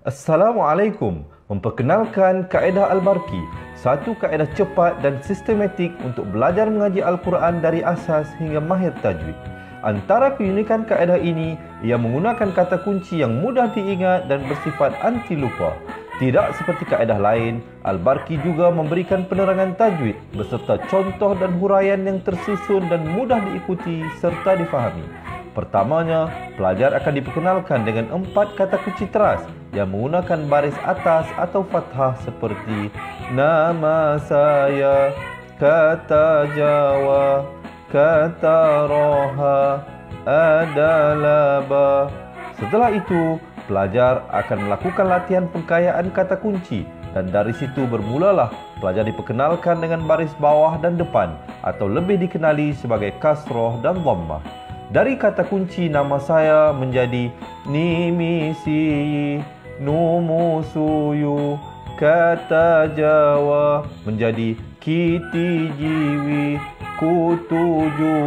Assalamualaikum. Memperkenalkan kaedah Al-Barqi, satu kaedah cepat dan sistematik untuk belajar mengaji Al-Quran dari asas hingga mahir tajwid. Antara keunikan kaedah ini, ia menggunakan kata kunci yang mudah diingat dan bersifat anti lupa. Tidak seperti kaedah lain, Al-Barqi juga memberikan penerangan tajwid beserta contoh dan huraian yang tersusun dan mudah diikuti serta difahami. Pertamanya, pelajar akan diperkenalkan dengan 4 kata kunci teras yang menggunakan baris atas atau fathah seperti nama saya, kata Jawa, kata Roha, adalah ba. Setelah itu, pelajar akan melakukan latihan pengkayaan kata kunci dan dari situ bermulalah pelajar diperkenalkan dengan baris bawah dan depan atau lebih dikenali sebagai kasroh dan dhammah. Dari kata kunci nama saya menjadi nimisi, numusuyu, kata Jawa menjadi kiti jiwi, kutuju.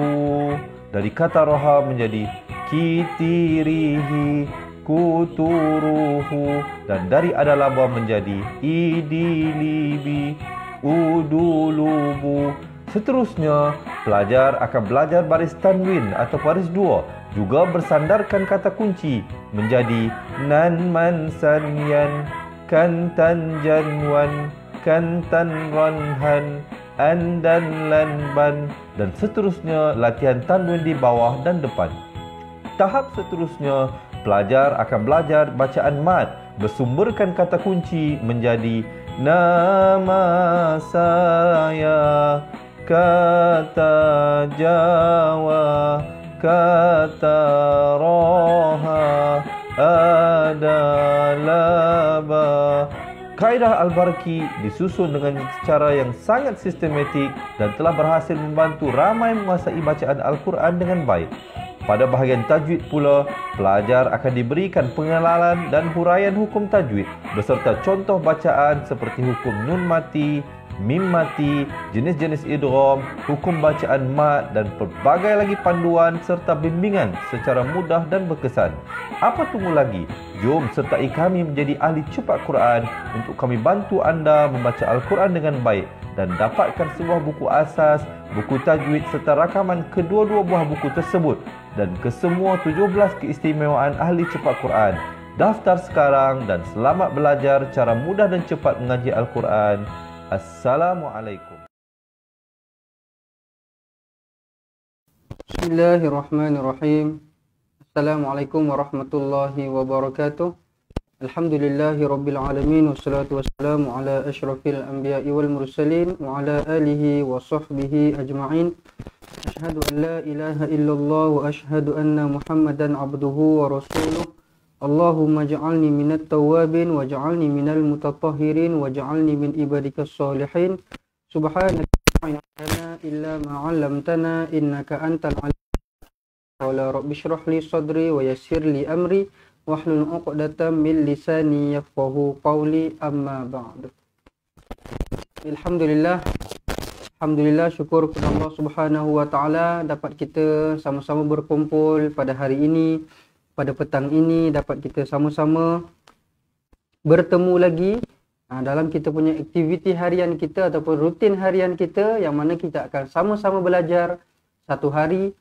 Dari kata roha menjadi kitirihi, kuturuhu. Dan dari adalaba menjadi idilibi, udulubu. Seterusnya, pelajar akan belajar baris tanwin atau baris dua, juga bersandarkan kata kunci menjadi nan man san yan, kan tan janwan, kan tan ranhan, an dan lan ban, dan seterusnya latihan tanwin di bawah dan depan. Tahap seterusnya, pelajar akan belajar bacaan mat bersumberkan kata kunci menjadi nama saya, kata Jawa, kata Roha, adalah ba. Kaedah Al-Barqi disusun dengan cara yang sangat sistematik dan telah berhasil membantu ramai menguasai bacaan Al-Quran dengan baik. Pada bahagian tajwid pula, pelajar akan diberikan pengenalan dan huraian hukum tajwid beserta contoh bacaan seperti hukum nun mati, mim mati, jenis-jenis idgham, hukum bacaan mat dan pelbagai lagi panduan serta bimbingan secara mudah dan berkesan. Apa tunggu lagi? Jom sertai kami menjadi ahli cepat Quran untuk kami bantu anda membaca Al-Quran dengan baik dan dapatkan sebuah buku asas, buku tajwid serta rakaman kedua-dua buah buku tersebut dan kesemua 17 keistimewaan ahli cepat Quran. Daftar sekarang dan selamat belajar cara mudah dan cepat mengaji Al-Quran. Assalamualaikum. Bismillahirrahmanirrahim. Assalamualaikum warahmatullahi wabarakatuh. Alhamdulillahi rabbil alamin, wassalatu wassalamu ala asyrafil anbiya'i wal mursalin wa ala alihi wa sahbihi ajma'in. Ashhadu an la ilaha illallah wa ashhadu anna Muhammadan abduhu wa rasuluh. Allahumma ja'alni minat tawabin wa ja'alni minal mutatahhirin wa ja'alni min ibadikas salihin. Subhanaka la ilaha illa ma 'allamtana innaka antal alim. Qala rabbi shrah li sadri wa yassir li amri wahlul 'uqdatam min lisani yafqahu qawli, amma ba'du. Alhamdulillah, syukur kepada Allah Subhanahu wa taala dapat kita sama-sama berkumpul pada hari ini. Pada petang ini dapat kita sama-sama bertemu lagi dalam kita punya aktiviti harian kita ataupun rutin harian kita, yang mana kita akan sama-sama belajar satu hari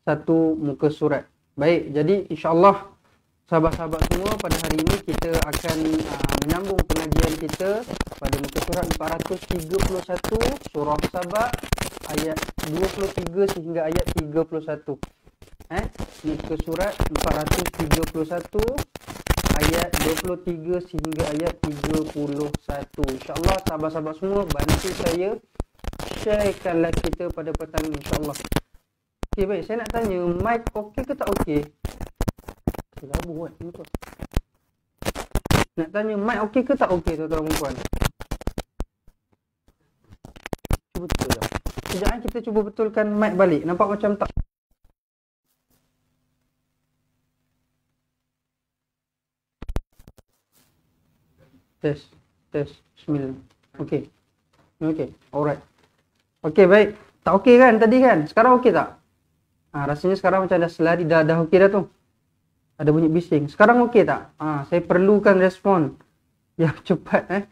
satu muka surat. Baik, jadi insya-Allah sahabat-sahabat semua, pada hari ini kita akan menyambung pengajian kita pada muka surat 431 surah Saba ayat 23 sehingga ayat 31. Muka surat 431 ayat 23 sehingga ayat 31. InsyaAllah sahabat-sahabat semua bantu saya sharekanlah kita pada petang ini, insyaAllah. Okey, baik, saya nak tanya, mic okey ke tak okey? Labu buat ni tu. Nak tanya, mic okey ke tak okey, tuan-tuan dan puan? Cuba betul lah. Sekejap kita cuba betulkan mic balik. Nampak macam tak? Test. Bismillah. Okey. Alright. Okey, baik. Tak okey kan tadi kan? Sekarang okey tak? Rasanya sekarang macam dah selari, dah okey dah tu. Ada bunyi bising. Sekarang okey tak? Saya perlukan respon yang cepat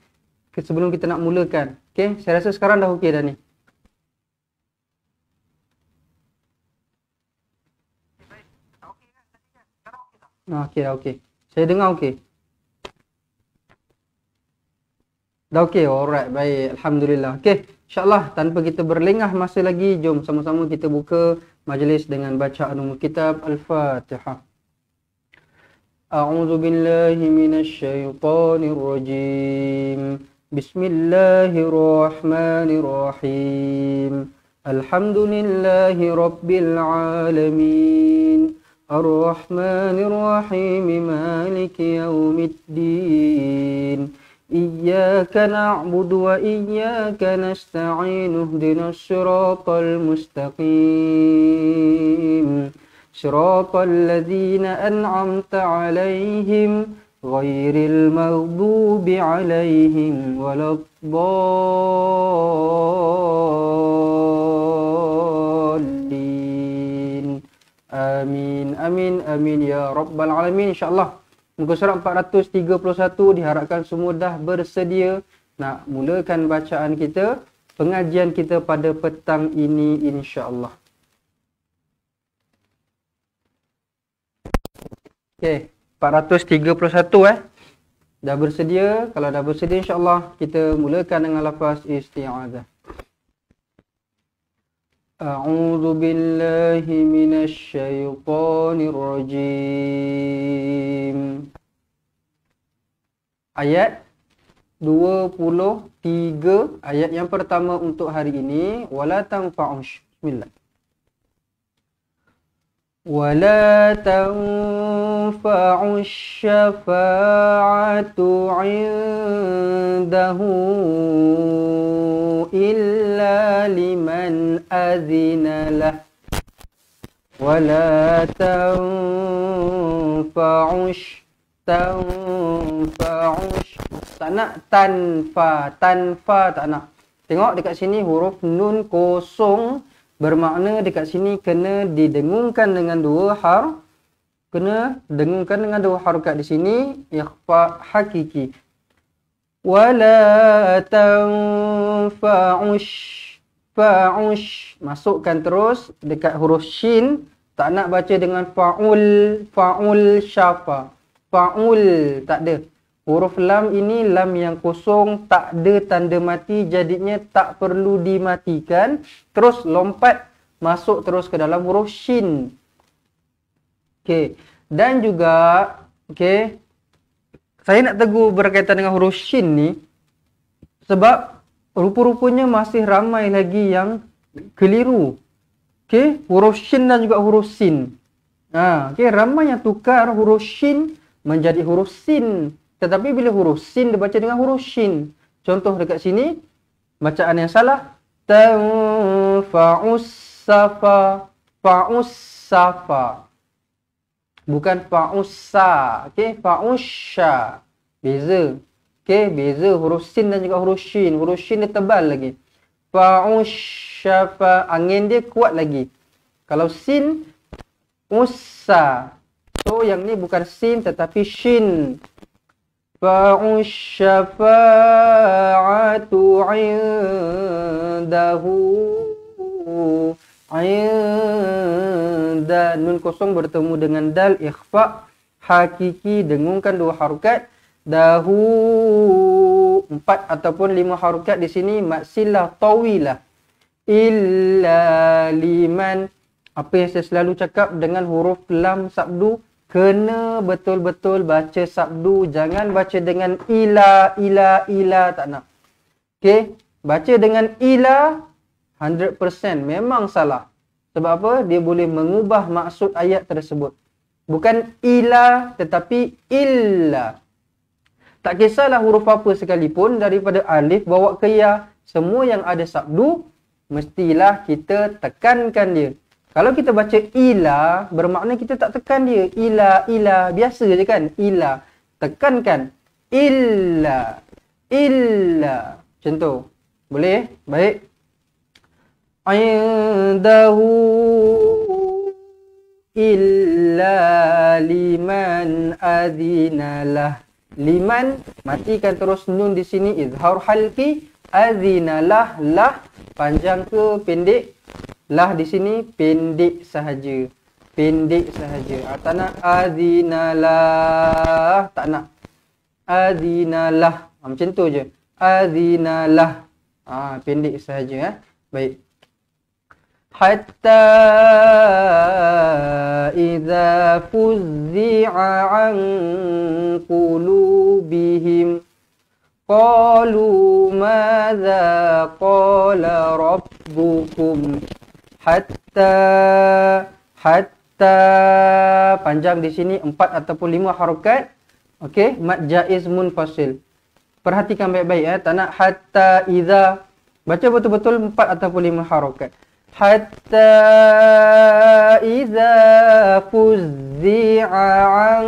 sebelum kita nak mulakan. Okey, saya rasa sekarang dah okey dah ni. Okey dah okey. Saya dengar okey. Dah okey, alright, baik. Alhamdulillah. Okey, insyaAllah tanpa kita berlengah masa lagi, jom sama-sama kita buka majlis dengan bacaan umul kitab Al-Fatihah. A'udzu billahi minasy syaithanir rajim. Bismillahirrahmanirrahim. Alhamdulillahi rabbil alamin. Ar-Rahmanir Rahim. Maliki yaumiddin. إياك نعبد وإياك نستعين اهدنا الصراط المستقيم صراط الذين أنعمت عليهم غير المغضوب عليهم ولا الضالين آمين آمين آمين يا رب العالمين. InsyaAllah muka surat 431 diharapkan semua dah bersedia nak mulakan bacaan kita, pengajian kita pada petang ini insya-Allah. Okey, 431 dah bersedia? Kalau dah bersedia insya-Allah kita mulakan dengan lafaz isti'adzah. A'udzu billahi minasy syaithanir rajim. Ayat 23, ayat yang pertama untuk hari ini, wala tanfa'ush. Bismillah. Wala tanfa'ush syafa'atu 'indahu illa liman azina lah. Wala tanfa'ush tak nak tanfa tak nak. Tengok dekat sini huruf nun kosong bermakna dekat sini kena didengungkan dengan dua harokat di sini, ikhfa hakiki. Wala tanfa'ush masukkan terus dekat huruf shin, tak nak baca dengan fa'ul syafa. Fa'ul tak ada. Huruf lam ini lam yang kosong, tak ada tanda mati, jadinya tak perlu dimatikan. Terus lompat masuk terus ke dalam huruf shin. Okey. Dan juga saya nak tegur berkaitan dengan huruf shin ni sebab rupa-rupanya masih ramai lagi yang keliru. Okey, huruf shin dan juga huruf sin. Ramai yang tukar huruf shin menjadi huruf sin. Tetapi bila huruf sin dibaca dengan huruf shin. Contoh dekat sini, bacaan yang salah. Tanfa'us safa. Fa'us safa. Bukan fa'us sa. Fa'us sya. Beza. Beza huruf sin dan juga huruf shin. Huruf shin dia tebal lagi. Fa'us syafa. Angin dia kuat lagi. Kalau sin, ussa. So yang ni bukan sin tetapi shin. Fa'ush syafa'atu 'indahu. Nun kosong bertemu dengan dal, ikhfa hakiki, dengungkan dua harokat. Dahu 4 ataupun 5 harokat di sini, maksilah tawilah. Illa liman. Apa yang saya selalu cakap dengan huruf lam sabdu, kena betul-betul baca sabdu, jangan baca dengan ila, tak nak. Baca dengan ila 100% memang salah. Sebab apa? Dia boleh mengubah maksud ayat tersebut. Bukan ila tetapi illa. Tak kisahlah huruf apa sekalipun, daripada alif bawa ke ya, semua yang ada sabdu mestilah kita tekankan dia. Kalau kita baca ila, bermakna kita tak tekan dia. Ila, biasa je kan? Ila. Tekankan. Illa. Contoh. Boleh? Baik. Indahu illa liman adinalah. Liman, matikan terus nun di sini, izhar halqi. Adinalah, lah panjang ke pendek? Lah di sini pendek sahaja. Pendek sahaja. Tak nak adinalah, tak nak. Adinalah. Macam tu je. Adinalah. Pendek sahaja. Baik. Hatta idza fuzzi'a an qulubihim qalu madza qala rabbukum. Hatta panjang di sini 4 ataupun 5 harakat. Okey, mad jaiz munfasil. Perhatikan baik-baik tak nak hatta idza. Baca betul-betul 4 ataupun 5 harakat. Hatta idza fuzzi'a an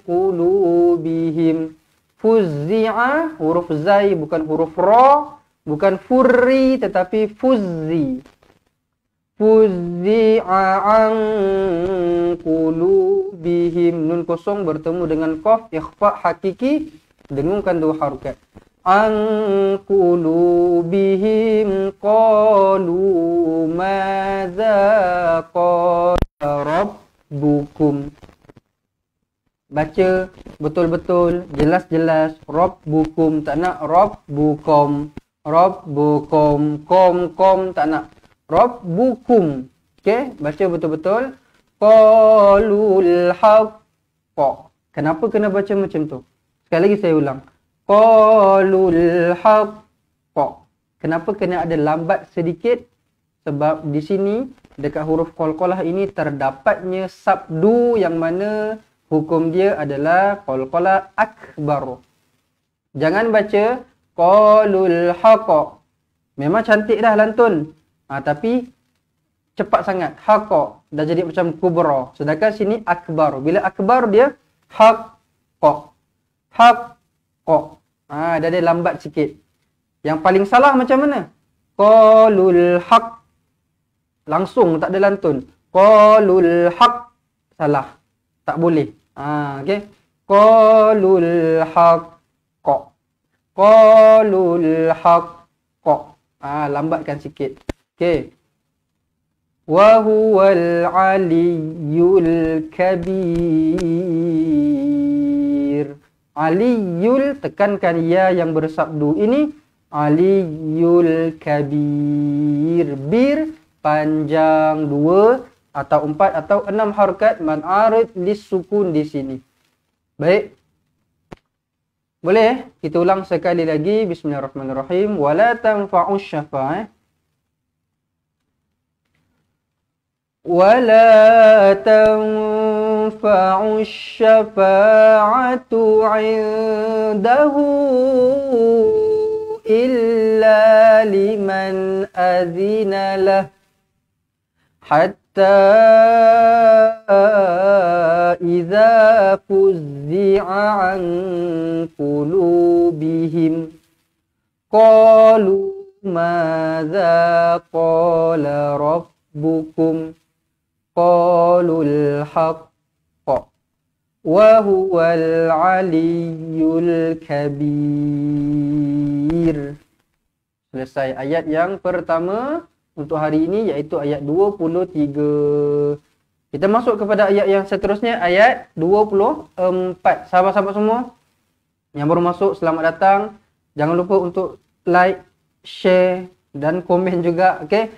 qulubihim. Fuzzi'a huruf zai bukan huruf ra, bukan furri tetapi fuzzi. Fuzzi'a an qulubihim. Nun kosong bertemu dengan qaf, ikhfa hakiki, dengungkan 2 harakat. An qulubihim qalu madza qala rabbukum. Baca betul-betul, jelas-jelas. Rabbukum, tak nak rabbukum. Rabbukum, kom tak nak. Rabbukum. Okey, baca betul-betul. Qalul haqqa. Kenapa kena baca macam tu? Sekali lagi saya ulang. Qalul haqqa. Kenapa kena ada lambat sedikit? Sebab di sini dekat huruf qalqalah ini terdapatnya sabdu yang mana hukum dia adalah qalqalah akbar. Jangan baca qalul haqqa. Memang cantik dah lantun. Tapi cepat sangat. Haqqa dah jadi macam kubra. Sedangkan sini akbar. Bila akbar dia haqqa. Haqqa. Dah ada lambat sikit. Yang paling salah macam mana? Qalul haq. Langsung tak ada lantun. Qalul haq. Salah. Tak boleh. Okey. Qalul haqqa. Qalul haqqa. Lambatkan sikit. Okey. Wa huwal aliyyul kabir. Aliyul, tekankan ya yang bersabdu ini. Aliyul kabir. Bir panjang 2 atau 4 atau 6 harakat man arid lisukun di sini. Baik. Boleh? Kita ulang sekali lagi. Bismillahirrahmanirrahim. Wala tanfa'us syafa'ah. ولا تنفع الشفاعة عنده إلا لمن أذن له حتى إذا فزع عن قلوبهم قالوا ماذا قال ربكم قالوا الحق وهو العلي الكبير. Selesai ayat yang pertama untuk hari ini, iaitu ayat 23. Kita masuk kepada ayat yang seterusnya, ayat 24. Sahabat-sahabat semua yang baru masuk, selamat datang. Jangan lupa untuk like, share dan komen juga. Okay?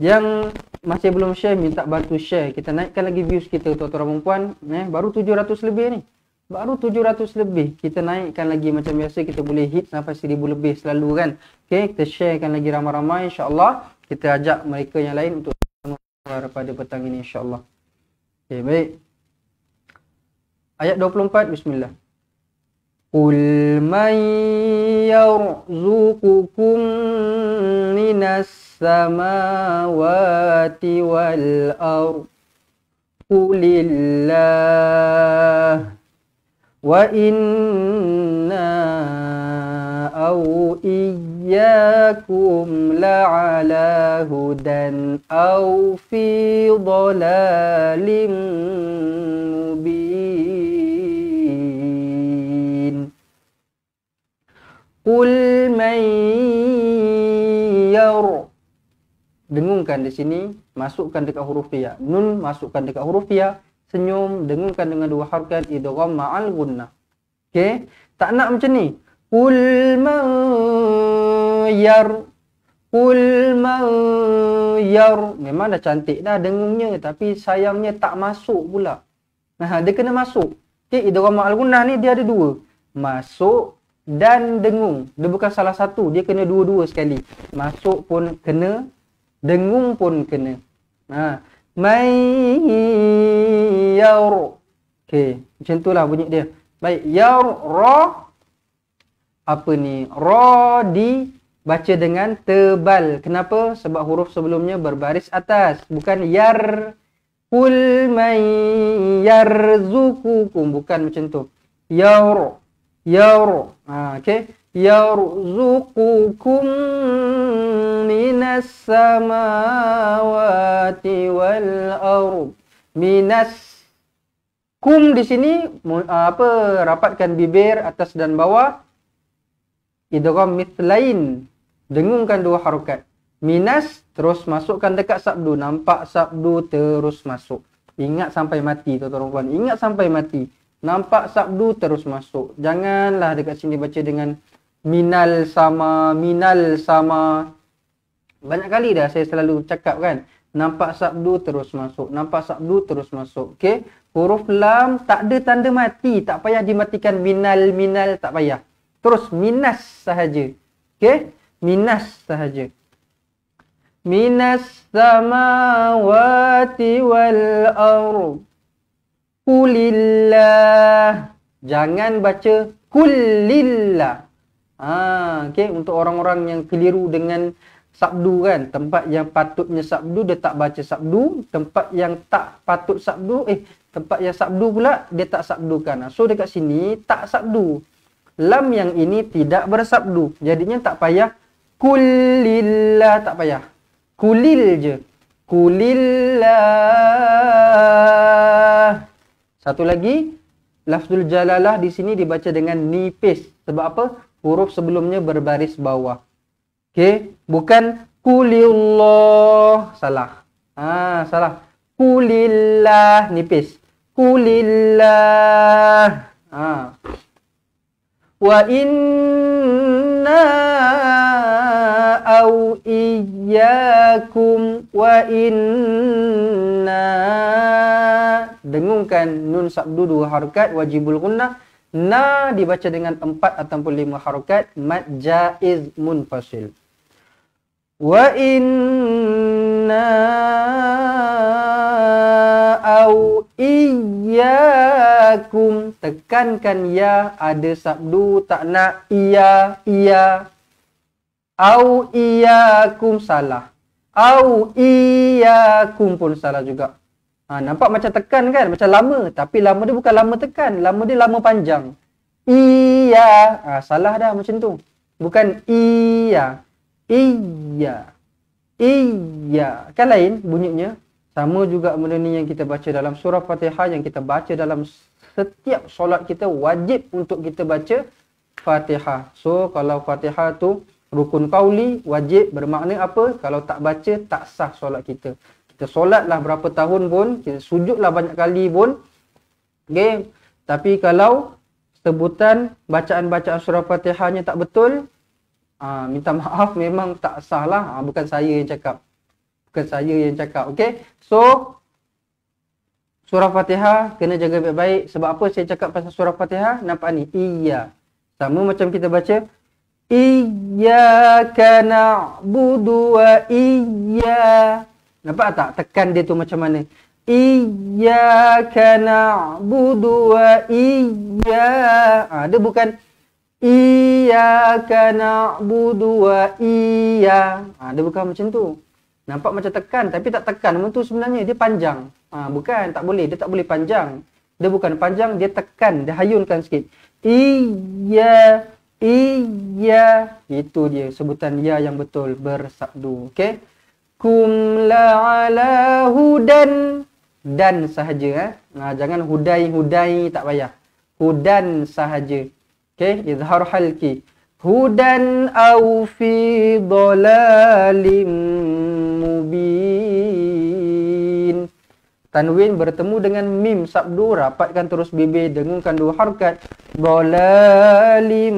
Yang masih belum share, minta bantu share. Kita naikkan lagi views kita, tuan-tuan dan puan. Baru 700 lebih ni. Baru 700 lebih. Kita naikkan lagi macam biasa. Kita boleh hit sampai 1000 lebih selalu kan. Okay, kita sharekan lagi ramai-ramai insyaAllah. Kita ajak mereka yang lain untuk pada petang ini insyaAllah. Okay, baik. Ayat 24, bismillah. Qul man yarzuqukum minas samawati wal ardh qulillah wa inna aw iyyakum la'ala hudan aw fi dhalalim mubin. Qul man yar. Dengungkan di sini, masukkan dekat huruf ya. Nun masukkan dekat huruf ya. Senyum, dengungkan dengan dua harakat idgham ma'al gunnah. Okey, tak nak macam ni. Qul man yar. Qul man yar. Memang dah cantik dah dengungnya, tapi sayangnya tak masuk pula. Nah, dia kena masuk. Okey, idgham ma'al gunnah ni dia ada dua. Masuk dan dengung. Dia bukan salah satu, dia kena dua-dua sekali. Masuk pun kena, dengung pun kena. May yar. Okey, macam itulah bunyi dia. Baik, yar ra. Apa ni? Ra dibaca dengan tebal. Kenapa? Sebab huruf sebelumnya berbaris atas, bukan yar. Qul may yarzuqukum, bukan macam tu. Yar. Yar. Okey. Yarzuqukum minas samawati wal ard. Minas. Kum di sini rapatkan bibir atas dan bawah. Idgham mithlain. Dengungkan dua harakat. Minas terus masukkan dekat sabdu. Nampak sabdu terus masuk. Ingat sampai mati tuan-tuan puan. Ingat sampai mati. Nampak sabdu terus masuk. Janganlah dekat sini baca dengan minal sama, minal sama. Banyak kali dah saya selalu cakap kan. Nampak sabdu terus masuk. Nampak sabdu terus masuk. Okey. Huruf lam tak ada tanda mati. Tak payah dimatikan minal, minal. Tak payah. Terus minas sahaja. Okey. Minas sahaja. Minas samawati wal ard. Kulillah. Jangan baca kulillah. Okey, untuk orang-orang yang keliru dengan sabdu kan, tempat yang patutnya sabdu dia tak baca sabdu, tempat yang tak patut sabdu, tempat yang sabdu pula dia tak sabdukan. So dekat sini tak sabdu. Lam yang ini tidak bersabdu. Jadinya tak payah kulillah, tak payah. Kulil je. Kulillah. Satu lagi, lafzul jalalah di sini dibaca dengan nipis. Sebab apa? Huruf sebelumnya berbaris bawah. Okey, bukan kulillah. Salah. Salah. Kulillah nipis. Kulillah. Wa inna au iyyakum wa inna. Dengungkan nun sabdu dua harakat wajibul gunnah. Na dibaca dengan 4 ataupun 5 harakat. Mad jaiz munfasil. Wa inna au iyyakum. Tekankan ya, ada sabdu, tak nak iya, iya. Au iyyakum salah. Au iyyakum pun salah juga. Nampak macam tekan kan? Macam lama. Tapi lama dia bukan lama tekan. Lama dia lama panjang. Iya. Salah dah macam tu. Bukan iya. Iya. Iya. Kan lain bunyinya. Sama juga benda ni yang kita baca dalam surah Fatihah. Yang kita baca dalam setiap solat kita. Wajib untuk kita baca Fatihah. So kalau Fatihah tu rukun qauli, wajib, bermakna apa? Kalau tak baca, tak sah solat kita. Kita solatlah berapa tahun pun, kita sujudlah banyak kali pun. Okay. Tapi kalau sebutan bacaan-bacaan surah Fatihahnya tak betul, minta maaf, memang tak sah lah. Bukan saya yang cakap. Bukan saya yang cakap. Okay. So, surah Fatihah kena jaga baik-baik. Sebab apa saya cakap pasal surah Fatihah? Nampak ni? Iya. Sama macam kita baca. Iyyaka na'budu wa iyya. Nampak tak? Tekan dia tu macam mana? Iyyaka na'budu wa iyya. Dia bukan Iyyaka na'budu wa iyya. Dia bukan macam tu. Nampak macam tekan tapi tak tekan. Macam tu sebenarnya dia panjang. Bukan, tak boleh. Dia tak boleh panjang. Dia bukan panjang, dia tekan, dia hayunkan sikit. Iyya, Iya, itu dia sebutan ya yang betul, bersabdu. Okey. Kum la ala hudan, dan sahaja. Jangan hudai tak payah. Hudan sahaja. Okey, izhar halki. Hudan au fi dhalalim mubin. Tanwin bertemu dengan mim sabdu, rapatkan terus bibir, dengungkan dua harakat. Dhalalim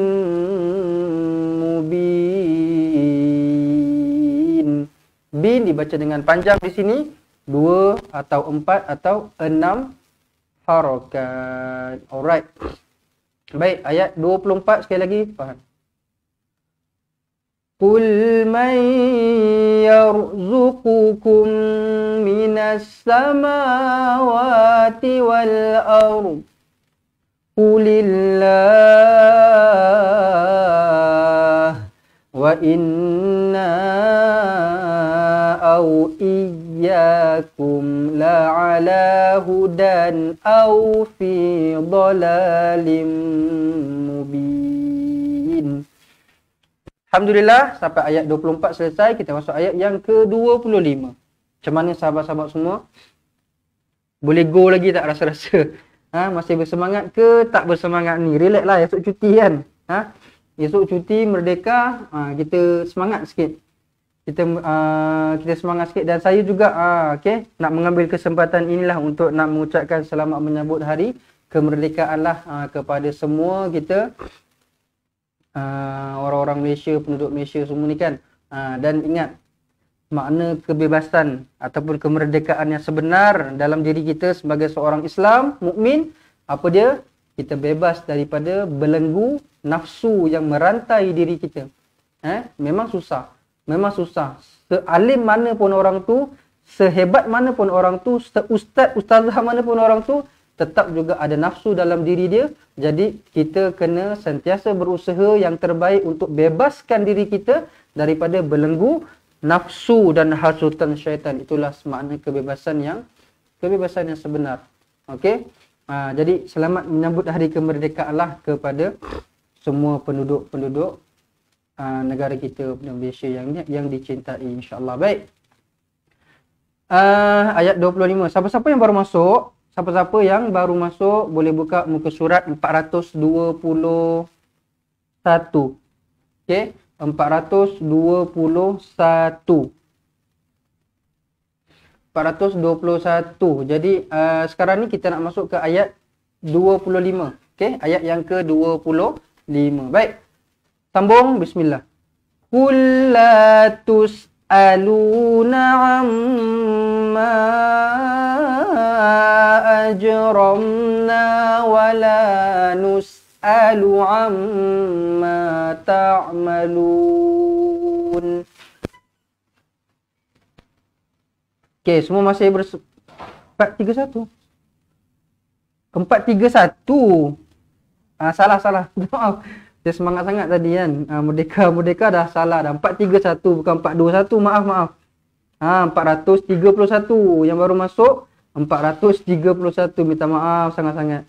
mubin. Bin dibaca dengan panjang di sini, 2 atau 4 atau 6 harakat. Alright. Baik, ayat 24 sekali lagi, faham. Qul man yarzuqukum minas samawati wal ardh. Qulillah wa inna au iyyakum la'ala hudan au fi dhalalim mubin. Alhamdulillah, sampai ayat 24 selesai. Kita masuk ayat yang ke-25. Macam mana sahabat-sahabat semua? Boleh go lagi tak rasa-rasa? Masih bersemangat ke tak bersemangat ni? Relax lah, esok cuti kan? Esok cuti merdeka, kita semangat sikit. Kita semangat sikit. Dan saya juga okay, nak mengambil kesempatan inilah untuk nak mengucapkan selamat menyambut hari kemerdekaan lah kepada semua kita. Orang-orang Malaysia, penduduk Malaysia semua ni kan. Dan ingat, makna kebebasan ataupun kemerdekaan yang sebenar dalam diri kita sebagai seorang Islam, mukmin, apa dia? Kita bebas daripada belenggu nafsu yang merantai diri kita. Memang susah. Memang susah. Sealim mana pun orang tu, sehebat mana pun orang tu, ustazah mana pun orang tu, tetap juga ada nafsu dalam diri dia. Jadi kita kena sentiasa berusaha yang terbaik untuk bebaskan diri kita daripada belenggu nafsu dan hasutan syaitan. Itulah makna kebebasan yang sebenar. Okey. Jadi selamat menyambut hari kemerdekaan lah kepada semua penduduk negara kita, Malaysia yang dicintai, insya-Allah. Baik. Ayat 25. Siapa-siapa yang baru masuk, boleh buka muka surat 421. Okey, 421. Jadi sekarang ni kita nak masuk ke ayat 25. Okey, ayat yang ke-25. Baik. Sambung, bismillah. Qul la tus'aluna amma ajramna wa la nus'alu amma ta'malun. Okey, semua masih 431. 431. Salah. Maaf. Saya semangat sangat tadi kan. Merdeka dah salah dah. 431 bukan 421. Maaf. 431 yang baru masuk. 431, minta maaf sangat-sangat.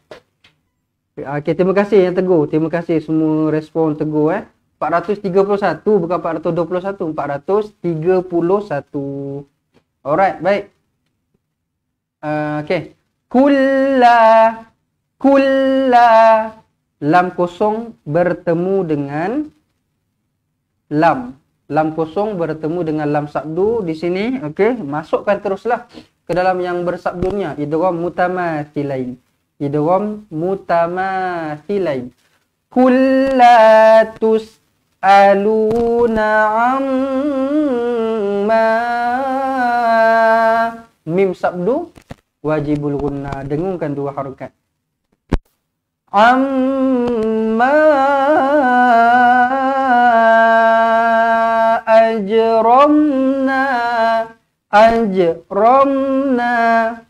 Okey, terima kasih yang tegur. Terima kasih semua respon tegur 431 bukan 421, 431. Alright, baik. Okey. Kulla lam kosong bertemu dengan lam. Lam kosong bertemu dengan lam sabdu di sini. Okey, masukkan teruslah ke dalam yang bersabdunya. Idgham mutamathilain. Idgham mutamathilain. Kulla tus'aluna amma. Mim sabdu wajibul gunna, dengungkan dua harakat. Amma ajramna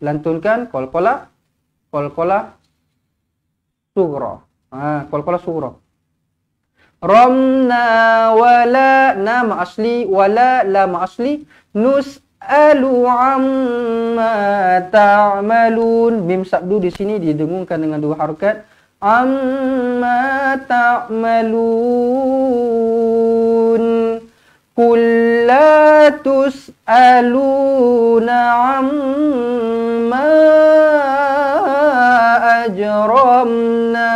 lantunkan qalqalah sughra. Qalqalah sughra. Ramna wala na asli wala lam asli nus'alu amma ta'malun. Mim sabdu di sini didengungkan dengan dua harakat. amma ta'malun. Qul la tus'aluna amma ajramna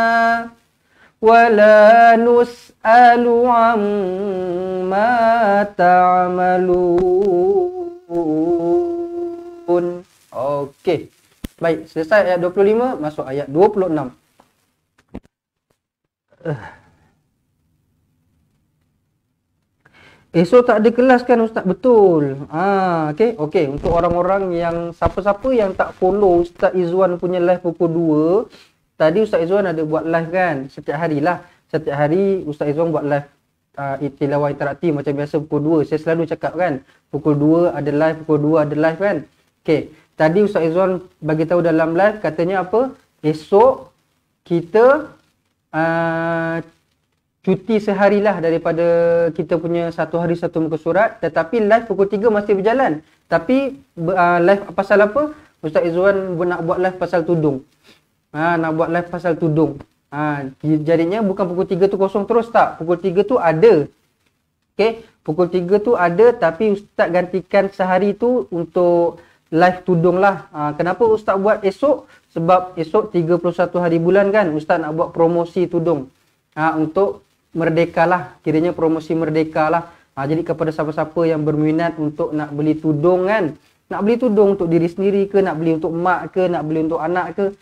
wa la nus'alu amma ta'malun. Okey. Baik, selesai ayat 25, masuk ayat 26. Esok tak ada kelas kan Ustaz? Betul. Okey. Untuk orang-orang yang siapa-siapa yang tak follow Ustaz Izwan punya live pukul 2, tadi Ustaz Izwan ada buat live kan? Setiap hari lah. Setiap hari Ustaz Izwan buat live tilawah interaktif macam biasa pukul 2. Saya selalu cakap kan, pukul 2 ada live, pukul 2 ada live kan? Okey. Tadi Ustaz Izwan bagi tahu dalam live, katanya apa? Esok kita cuti seharilah daripada kita punya satu hari satu muka surat, tetapi live pukul 3 masih berjalan. Tapi live pasal apa? Ustaz Izwan nak buat live pasal tudung. Nak buat live pasal tudung. Jadinya bukan pukul 3 tu kosong terus tak. Pukul 3 tu ada. Okey, pukul 3 tu ada, tapi Ustaz gantikan sehari tu untuk live tudung lah. Kenapa Ustaz buat esok? Sebab esok 31 hari bulan kan, Ustaz nak buat promosi tudung. Untuk merdeka lah, kiranya promosi merdeka lah. Jadi kepada siapa-siapa yang berminat untuk nak beli tudung kan, nak beli tudung untuk diri sendiri ke, nak beli untuk mak ke, nak beli untuk anak ke,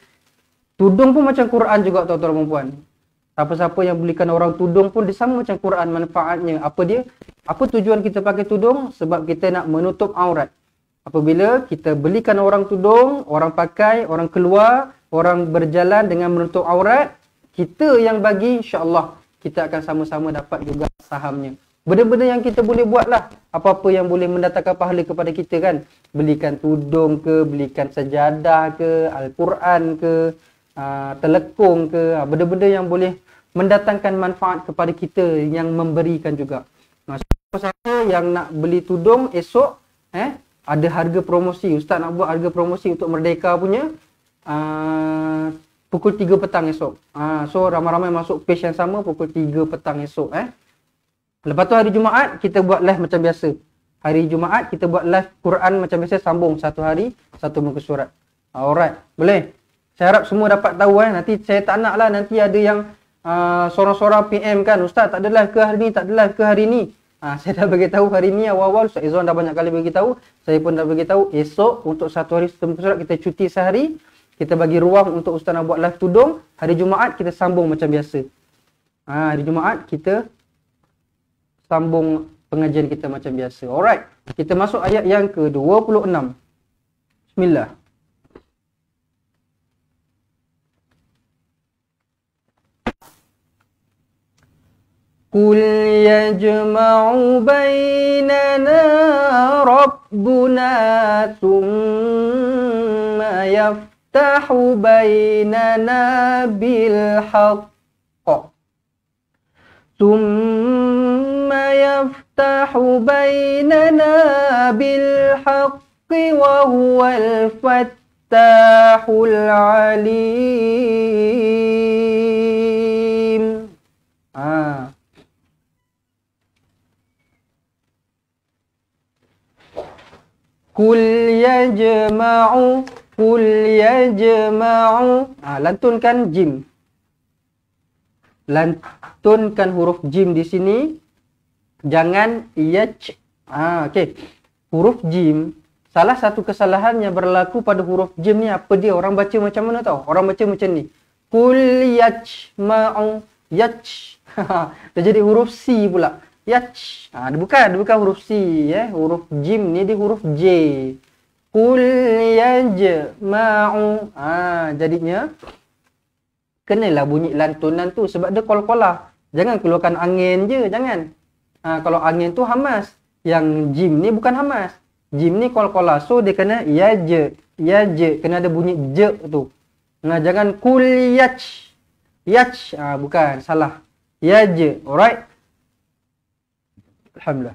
tudung pun macam Quran juga tuan-tuan dan puan. Siapa-siapa yang belikan orang tudung pun dia sama macam Quran manfaatnya. Apa dia? Apa tujuan kita pakai tudung? Sebab kita nak menutup aurat. Apabila kita belikan orang tudung, orang pakai, orang keluar, orang berjalan dengan menutup aurat, kita yang bagi, insya-Allah kita akan sama-sama dapat juga sahamnya. Benda-benda yang kita boleh buat lah. Apa-apa yang boleh mendatangkan pahala kepada kita kan. Belikan tudung ke, belikan sajadah ke, Al-Quran ke, telekung ke. Benda-benda yang boleh mendatangkan manfaat kepada kita yang memberikan juga. Siapa-siapa yang nak beli tudung esok, ada harga promosi. Ustaz nak buat harga promosi untuk Merdeka punya. Pukul 3 petang esok. So ramai-ramai masuk page yang sama pukul 3 petang esok. Lepas tu hari Jumaat kita buat live macam biasa. Hari Jumaat kita buat live Quran macam biasa, sambung satu hari satu muka surat. Alright, boleh. Saya harap semua dapat tahu Nanti saya tak nak lah nanti ada yang sorang-sorang PM kan, Ustaz tak ada live ke hari ni, tak ada live ke hari ni. Saya dah bagi tahu hari ni awal-awal, Ustaz Izwan dah banyak kali bagi tahu. Saya pun dah bagi tahu esok untuk satu hari satu muka surat kita cuti sehari. Kita bagi ruang untuk Ustaz nak buat live tudung. Hari Jumaat kita sambung macam biasa. Hari Jumaat kita sambung pengajian kita macam biasa. Alright. Kita masuk ayat yang ke-26. Bismillah. Qul yajma'u bainana rabbuna thumma yaftahu bainana bil haqq. Thumma yaftahu bainana bil haqqi wa huwal fattahul alim. Qul yajma'u, qul yajma'u. Lantunkan jim. Lantunkan huruf jim di sini. Jangan yaj. Okey. Huruf jim, salah satu kesalahan yang berlaku pada huruf jim ni apa dia? Orang baca macam mana tahu? Orang baca macam ni. Qul yajma'u, yaj. Dia jadi huruf C pula. Yach. Dia bukan huruf C Huruf jim ni dia huruf J. Qul yajma'u. Jadinya kenalah bunyi lantunan tu sebab dia qalqalah. Jangan keluarkan angin je, jangan. Kalau angin tu hamas, yang jim ni bukan hamas. Jim ni qalqalah. So dia kena yaj. Yaj kena ada bunyi j tu. Jangan qul yach. Yach. Bukan, salah. Yaj. Alright. Alhamdulillah.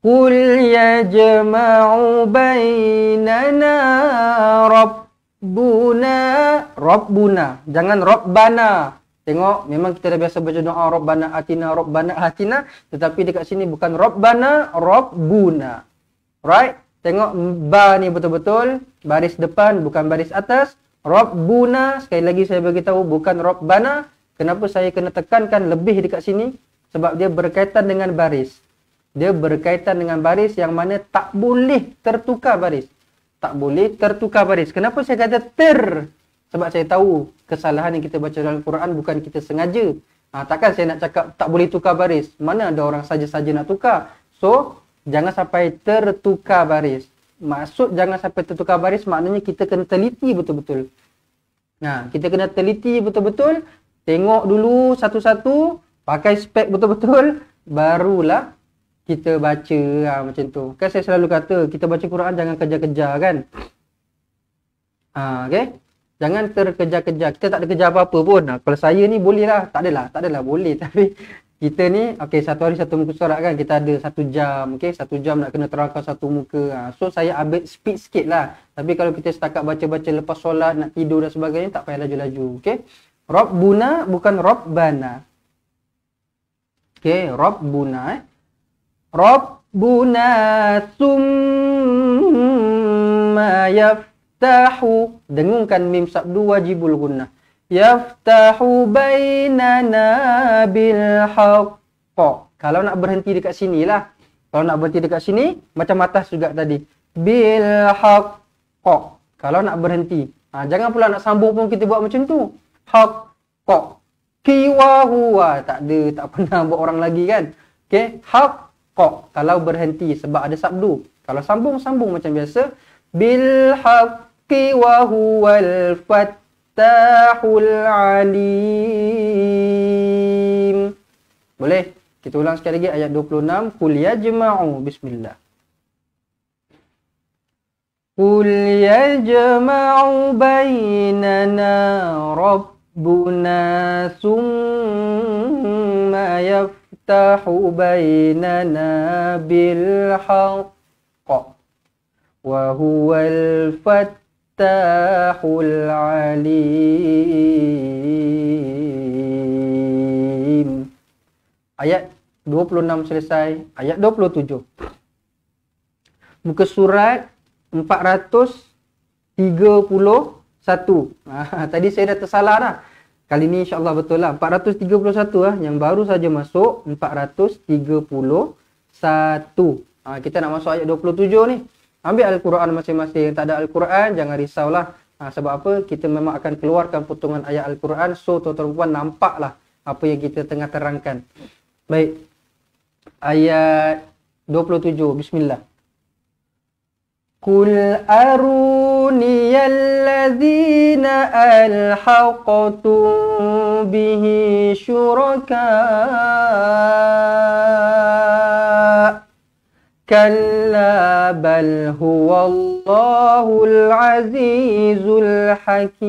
Qul yajma'u bainana rabbuna Rabbuna. Jangan Rabbana. Tengok, memang kita dah biasa baca doa Rabbana atina, tetapi dekat sini bukan Rabbana, Rabbuna. Right? Tengok ba ni betul-betul baris depan, bukan baris atas. Rabbuna, sekali lagi saya bagi tahu bukan Rabbana. Kenapa saya kena tekankan lebih dekat sini? Sebab dia berkaitan dengan baris. Dia berkaitan dengan baris yang mana tak boleh tertukar baris. Tak boleh tertukar baris. Kenapa saya kata Sebab saya tahu kesalahan yang kita baca dalam Quran bukan kita sengaja. Takkan saya nak cakap tak boleh tukar baris. Mana ada orang saja-saja nak tukar. So, jangan sampai tertukar baris. Maksud jangan sampai tertukar baris maknanya kita kena teliti betul-betul. Kita kena teliti betul-betul. Tengok dulu satu-satu. Pakai spek betul-betul. Barulah kita baca macam tu. Kan saya selalu kata kita baca Quran jangan kejar-kejar kan. Okay. Jangan terkejar-kejar. Kita tak ada kejar apa-apa pun. Kalau saya ni boleh lah. Tak adalah boleh. Tapi kita ni, satu hari satu muka surat kan. Kita ada 1 jam. 1 jam nak kena terangkan satu muka. So saya ambil speed sikit lah. Tapi kalau kita setakat baca-baca lepas solat, nak tidur dan sebagainya, tak payah laju-laju. Rabbuna bukan Rabbana. Rabbuna. Rabbuna summa yaftahu. Dengungkan mim sabdu wajibul gunnah. Yaftahu bainana bil haqq. Kalau nak berhenti dekat sini lah. Kalau nak berhenti dekat sini, macam atas juga tadi. Bil haqq. Kalau nak berhenti. Jangan pula nak sambung pun kita buat macam tu. Haqq. Kiwa huwa. Tak ada, tak pernah buat orang lagi kan. Haqq. Kalau berhenti sebab ada sabdu. Kalau sambung macam biasa. Bil haqqi wa huwal fattahul alim. Boleh? Kita ulang sekali lagi ayat 26. Qul yajma'u. Bismillah. Qul yajma'u bainana rabbuna summa yaftahu bainana bil haqq. Wa huwal fattahul alim. Ayat 26 selesai. Ayat 27. Muka surat 431. Tadi saya dah tersalah dah. Kali ni insyaAllah betul lah. 431 yang baru saja masuk. 431. Kita nak masuk ayat 27 ni. Ambil Al-Quran masing-masing. Tak ada Al-Quran, jangan risaulah. Sebab apa? Kita memang akan keluarkan potongan ayat Al-Quran. So, tuan-tuan puan nampaklah apa yang kita tengah terangkan. Baik. Ayat 27. Bismillah. Qul aruniyalladzina alhaqtum bihi syuraka. Kalla bal huwallahul azizul hakim.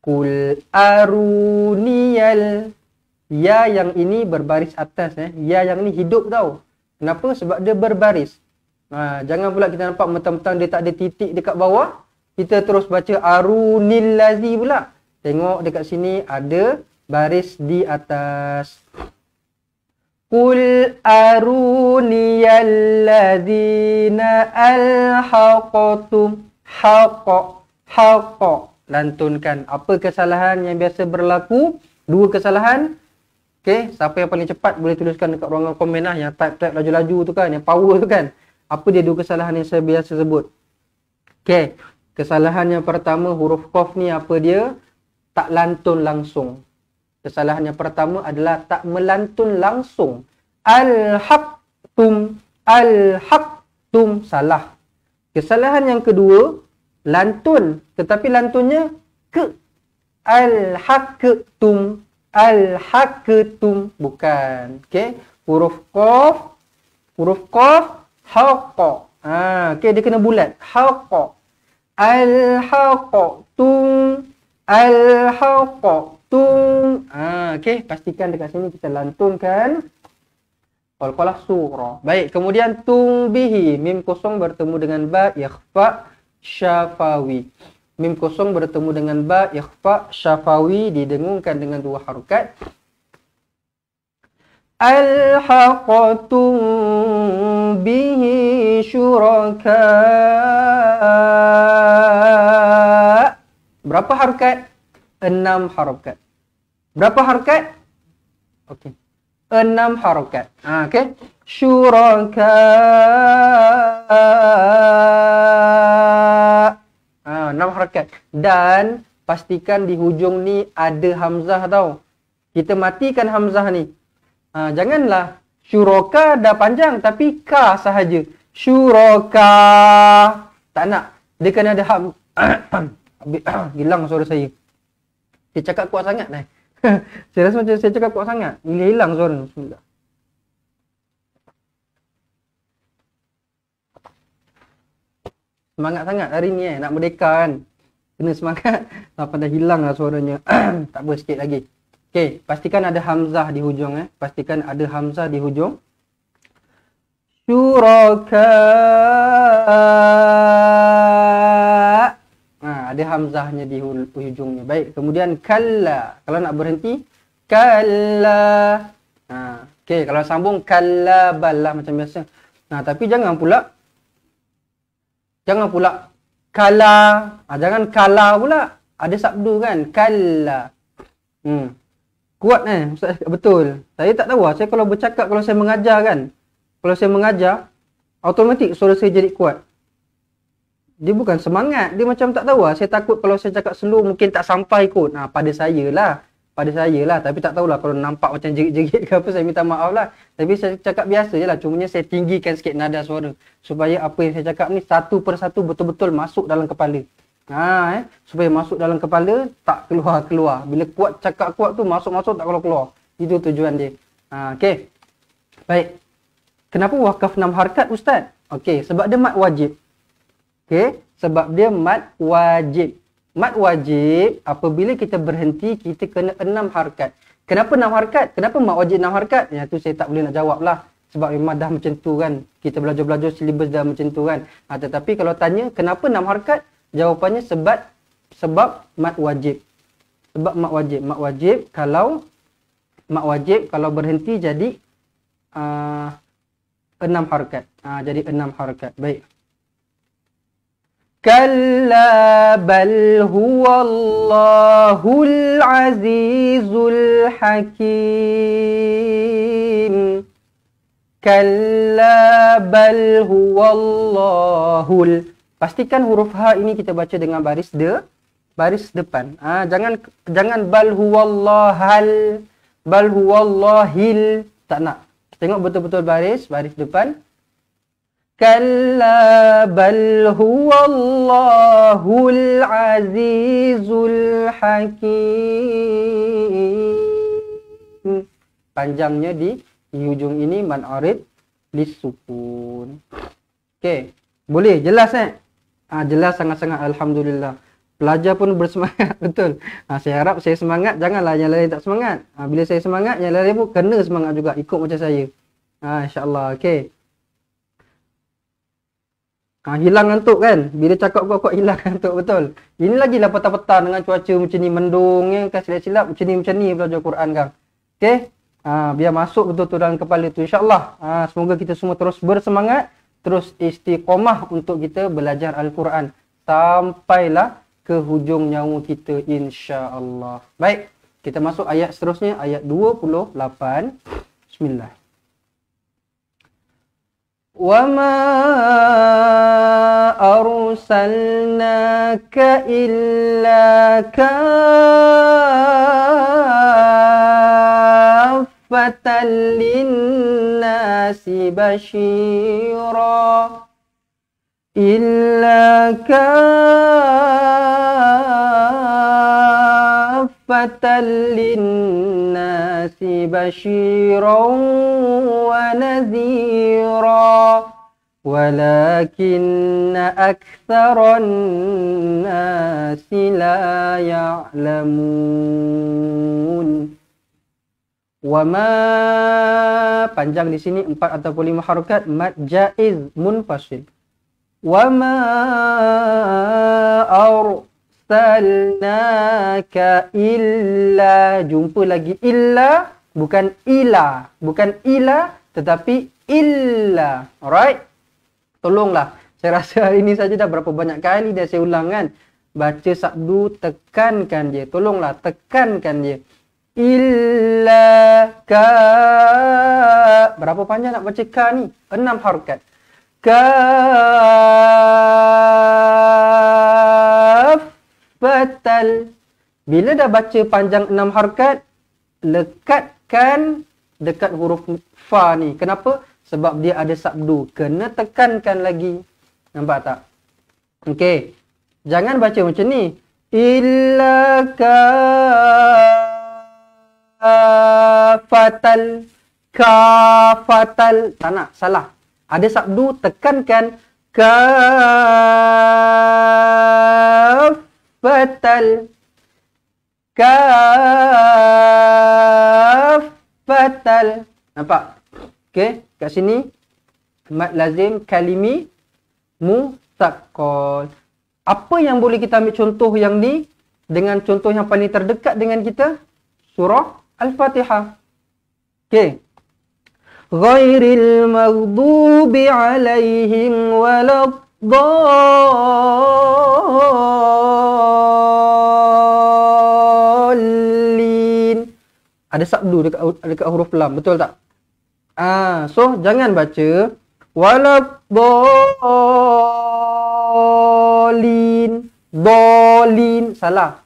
Qul aruniyal. Ya yang ini berbaris atas. Ya yang ini hidup tau. Kenapa? Sebab dia berbaris. Jangan pula kita nampak mentang-mentang dia tak ada titik dekat bawah. Kita terus baca arunillazi pula. Tengok dekat sini ada baris di atas. Qul aruniyalladzina alhaqtum. Haqqa. Lantunkan. Apa kesalahan yang biasa berlaku? 2 kesalahan. Siapa yang paling cepat boleh tuliskan dekat ruangan komen lah. Yang type laju-laju tu kan. Yang power tu kan. Apa dia 2 kesalahan yang saya biasa sebut? Kesalahan yang pertama, huruf qaf ni apa dia? Tak lantun langsung. Kesalahan yang pertama adalah tak melantun langsung. Al-haqtum. Salah. Kesalahan yang kedua, lantun. Tetapi lantunnya ke. Al-haqtum. Bukan. Huruf qaf. Haqqa. Dia kena bulat. Haqqa. Al-haqtum. Pastikan dekat sini kita lantunkan qalqalah surah. Baik, kemudian tung bihi, mim kosong bertemu dengan ba, ikhfa, syafawi. Mim kosong bertemu dengan ba, ikhfa, syafawi didengungkan dengan 2 harokat. Alhaqtum bihi syuraka. Berapa harokat? 6 harokat. Berapa harokat? Okey. 6 harokat. Okey. Syuraka. 6 harokat. Dan pastikan di hujung ni ada hamzah tau. Kita matikan hamzah ni. Janganlah syuraka dah panjang tapi ka sahaja. Syuraka. Tak nak. Dia kena ada hilang suara saya. Saya cakap kuat sangat dah. Saya rasa macam saya cakap kuat sangat. Hilang suara. Bismillah. Semangat sangat hari ni nak merdeka kan. Kena semangat. Apa dah hilang lah suaranya. Tak apa, sikit lagi. Okey, pastikan ada hamzah di hujung Pastikan ada hamzah di hujung. Syuraka. Ada hamzahnya di hujungnya. Baik, kemudian kalla. Kalau nak berhenti, kalla. Okey, kalau sambung kalla bal lah macam biasa. Tapi jangan pula kala. Jangan kala pula. Ada sabdu kan? Kalla. Kuat Ustaz, betul. Saya tak tahu saya kalau bercakap, kalau saya mengajar kan. Kalau saya mengajar, automatik suara saya jadi kuat. Dia bukan semangat, dia macam tak tahu Saya takut kalau saya cakap slow mungkin tak sampai kot. Pada saya lah. Tapi tak tahulah kalau nampak macam jerit-jerit ke apa, saya minta maaf lah. Tapi saya cakap biasa je lah. Cumanya saya tinggikan sikit nada suara. Supaya apa yang saya cakap ni satu persatu betul-betul masuk dalam kepala. Supaya masuk dalam kepala, tak keluar-keluar. Bila kuat, cakap kuat tu masuk-masuk tak keluar-keluar. Itu tujuan dia. Okey. Baik. Kenapa wakaf 6 harakat Ustaz? Okey, sebab dia mat wajib. Okey, sebab dia mat wajib. Mat wajib, apabila kita berhenti, kita kena 6 harakat. Kenapa 6 harakat? Kenapa mat wajib 6 harakat? Yang tu saya tak boleh nak jawab lah. Sebab memang dah macam tu kan. Kita belajar-belajar silibus dah macam tu kan. Tetapi kalau tanya, kenapa 6 harakat? Jawapannya sebab mat wajib. Sebab mat wajib. Mat wajib kalau berhenti jadi 6 harakat. Jadi 6 harakat. Baik. Kalla bal huwallahul azizul hakim. Kalla bal huwallahul. Pastikan huruf ha ini kita baca dengan baris depan. Jangan bal huwallahal, bal huwallahil. Tak nak. Tengok betul-betul baris depan. Kalla bal huwallahul azizul hakim. Panjangnya di hujung ini man'arid lisukun. Okey. Boleh? Jelas jelas sangat-sangat, alhamdulillah. Pelajar pun bersemangat, betul. Saya harap saya semangat, janganlah yang lain tak semangat. Bila saya semangat, yang lain pun kena semangat juga, ikut macam saya. InsyaAllah, okey. Hilang ngantuk kan? Bila cakap kuat-kuat hilang ngantuk, betul. Ini lagi lah petang-petang dengan cuaca macam ni, mendung ya, kan silap-silap macam ni belajar Quran kan. Okey? Biar masuk betul-betul dalam kepala tu, insyaAllah. Semoga kita semua terus bersemangat, terus istiqomah untuk kita belajar Al-Quran sampailah ke hujung nyawa kita, insya-Allah. Baik, kita masuk ayat seterusnya, ayat 28. Bismillah. Wa ma arsalnaka illa kaffatan linnasi basyira. إلا كافة للناس بشيرا ونذيرا ولكن أكثر الناس لا يعلمون. Wama, panjang di sini 4 ataupun 5 harakat, mad jaiz munfasil. Wa ma arsalnaka illa. Jumpa lagi illa, bukan ila, bukan ila tetapi illa. Alright? Tolonglah. Saya rasa hari ini saja dah berapa banyak kali dah saya ulang kan. Baca sabdu, tekankan dia. Tolonglah, tekankan dia. Illa ka. Berapa panjang nak baca ka ni? 6 harakat. Kafatal. Bila dah baca panjang 6 harakat, lekatkan dekat huruf fa ni. Kenapa? Sebab dia ada sabdu. Kena tekankan lagi. Nampak tak? Okey. Jangan baca macam ni. Illa kafatal. Kafatal. Tak nak. Salah. Ada sabdu. Tekankan. Kafatal. Kafatal. Nampak? Okey. Kat sini. Mad lazim kalimi mutaqqal. Apa yang boleh kita ambil contoh yang ni dengan contoh yang paling terdekat dengan kita? Surah Al-Fatihah. Okey. Ghairil maghdubi alaihim waladdallin. Ada sabdu dekat huruf lam, betul tak? So jangan baca waladdallin. Dolin. Salah.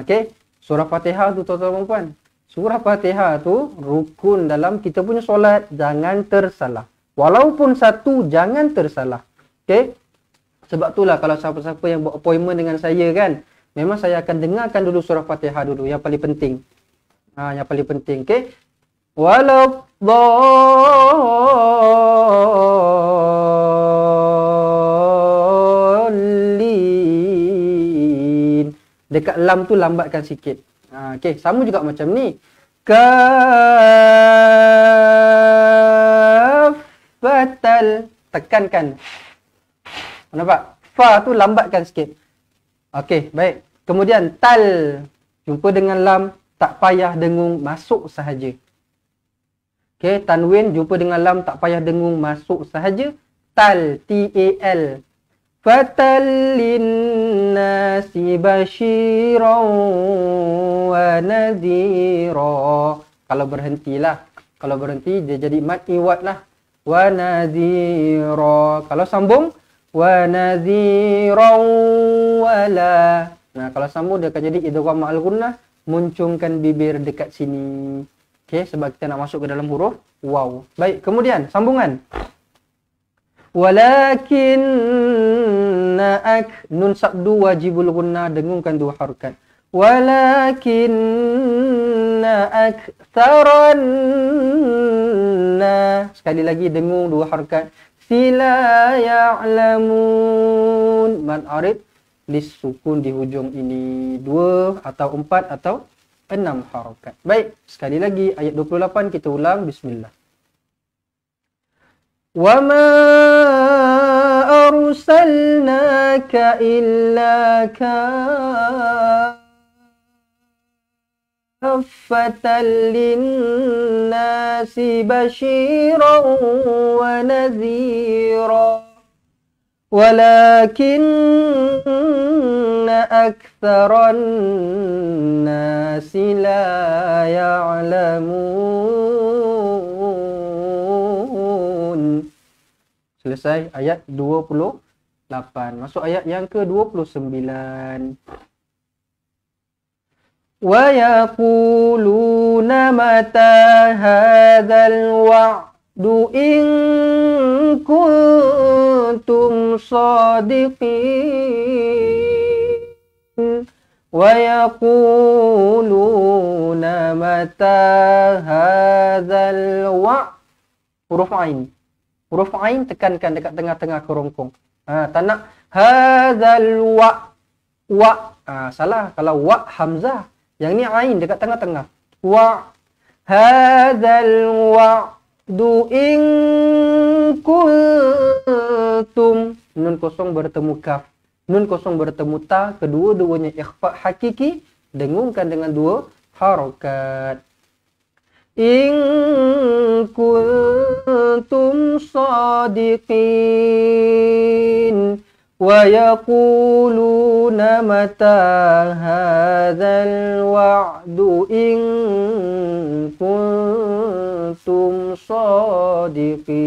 Okey. Surah Fatihah tu tuan-tuan dan puan. Surah Fatihah tu rukun dalam kita punya solat. Jangan tersalah. Walaupun satu, jangan tersalah. Okey. Sebab itulah kalau siapa-siapa yang buat appointment dengan saya kan, memang saya akan dengarkan dulu surah Fatihah dulu. Yang paling penting. Yang paling penting. Okey. Waladdallin. Dekat lam tu lambatkan sikit. Okey, sama juga macam ni. Kafatal. Tekankan. Nampak? Fa tu lambatkan sikit. Okey, baik. Kemudian tal. Jumpa dengan lam, tak payah dengung, masuk sahaja. Okey, tanwin jumpa dengan lam, tak payah dengung, masuk sahaja. Tal, T-A-L. Fatal linnasi basyiran wa nadhira. Kalau berhentilah. Kalau berhenti dia jadi mad iwad lah. Wa nadhira. Kalau sambung wa nadhiran wala. Kalau sambung dia akan jadi idgham ma'al gunnah, muncungkan bibir dekat sini. Okey, sebab kita nak masuk ke dalam huruf waw. Baik, kemudian sambungan. Walakinna nun sabdu wajibul gunnah, dengungkan 2 harakat. Walakinna aktsaran. Sekali lagi dengung 2 harakat. Sila ya'lamun. Mad arid disukun di hujung ini. 2 atau 4 atau 6 harakat. Baik, sekali lagi ayat 28 kita ulang. Bismillah. Wa ma arsalnaka illa kaffatan linnasi basyiran wa nadhira. Walakinna aktsaran nasi la ya'lamun. Selesai ayat 28. Masuk ayat yang ke-29. Wa yaquluna mata hadzal wa'du in kuntum sadiqin. Wa yaquluna mata hadzal wa'd. Huruf ain. Huruf ain tekankan dekat tengah-tengah kerongkong. Tak nak hadzal wa. Salah kalau wa hamzah. Yang ni ain dekat tengah-tengah. Wa hadzal wa'du in kuntum. nun kosong bertemu kaf, nun kosong bertemu ta, kedua-duanya ikhfa hakiki, dengungkan dengan dua harakat. In kuntum sadiqin wa yaquluna mata hadzal wa'du in kuntum sadiqin.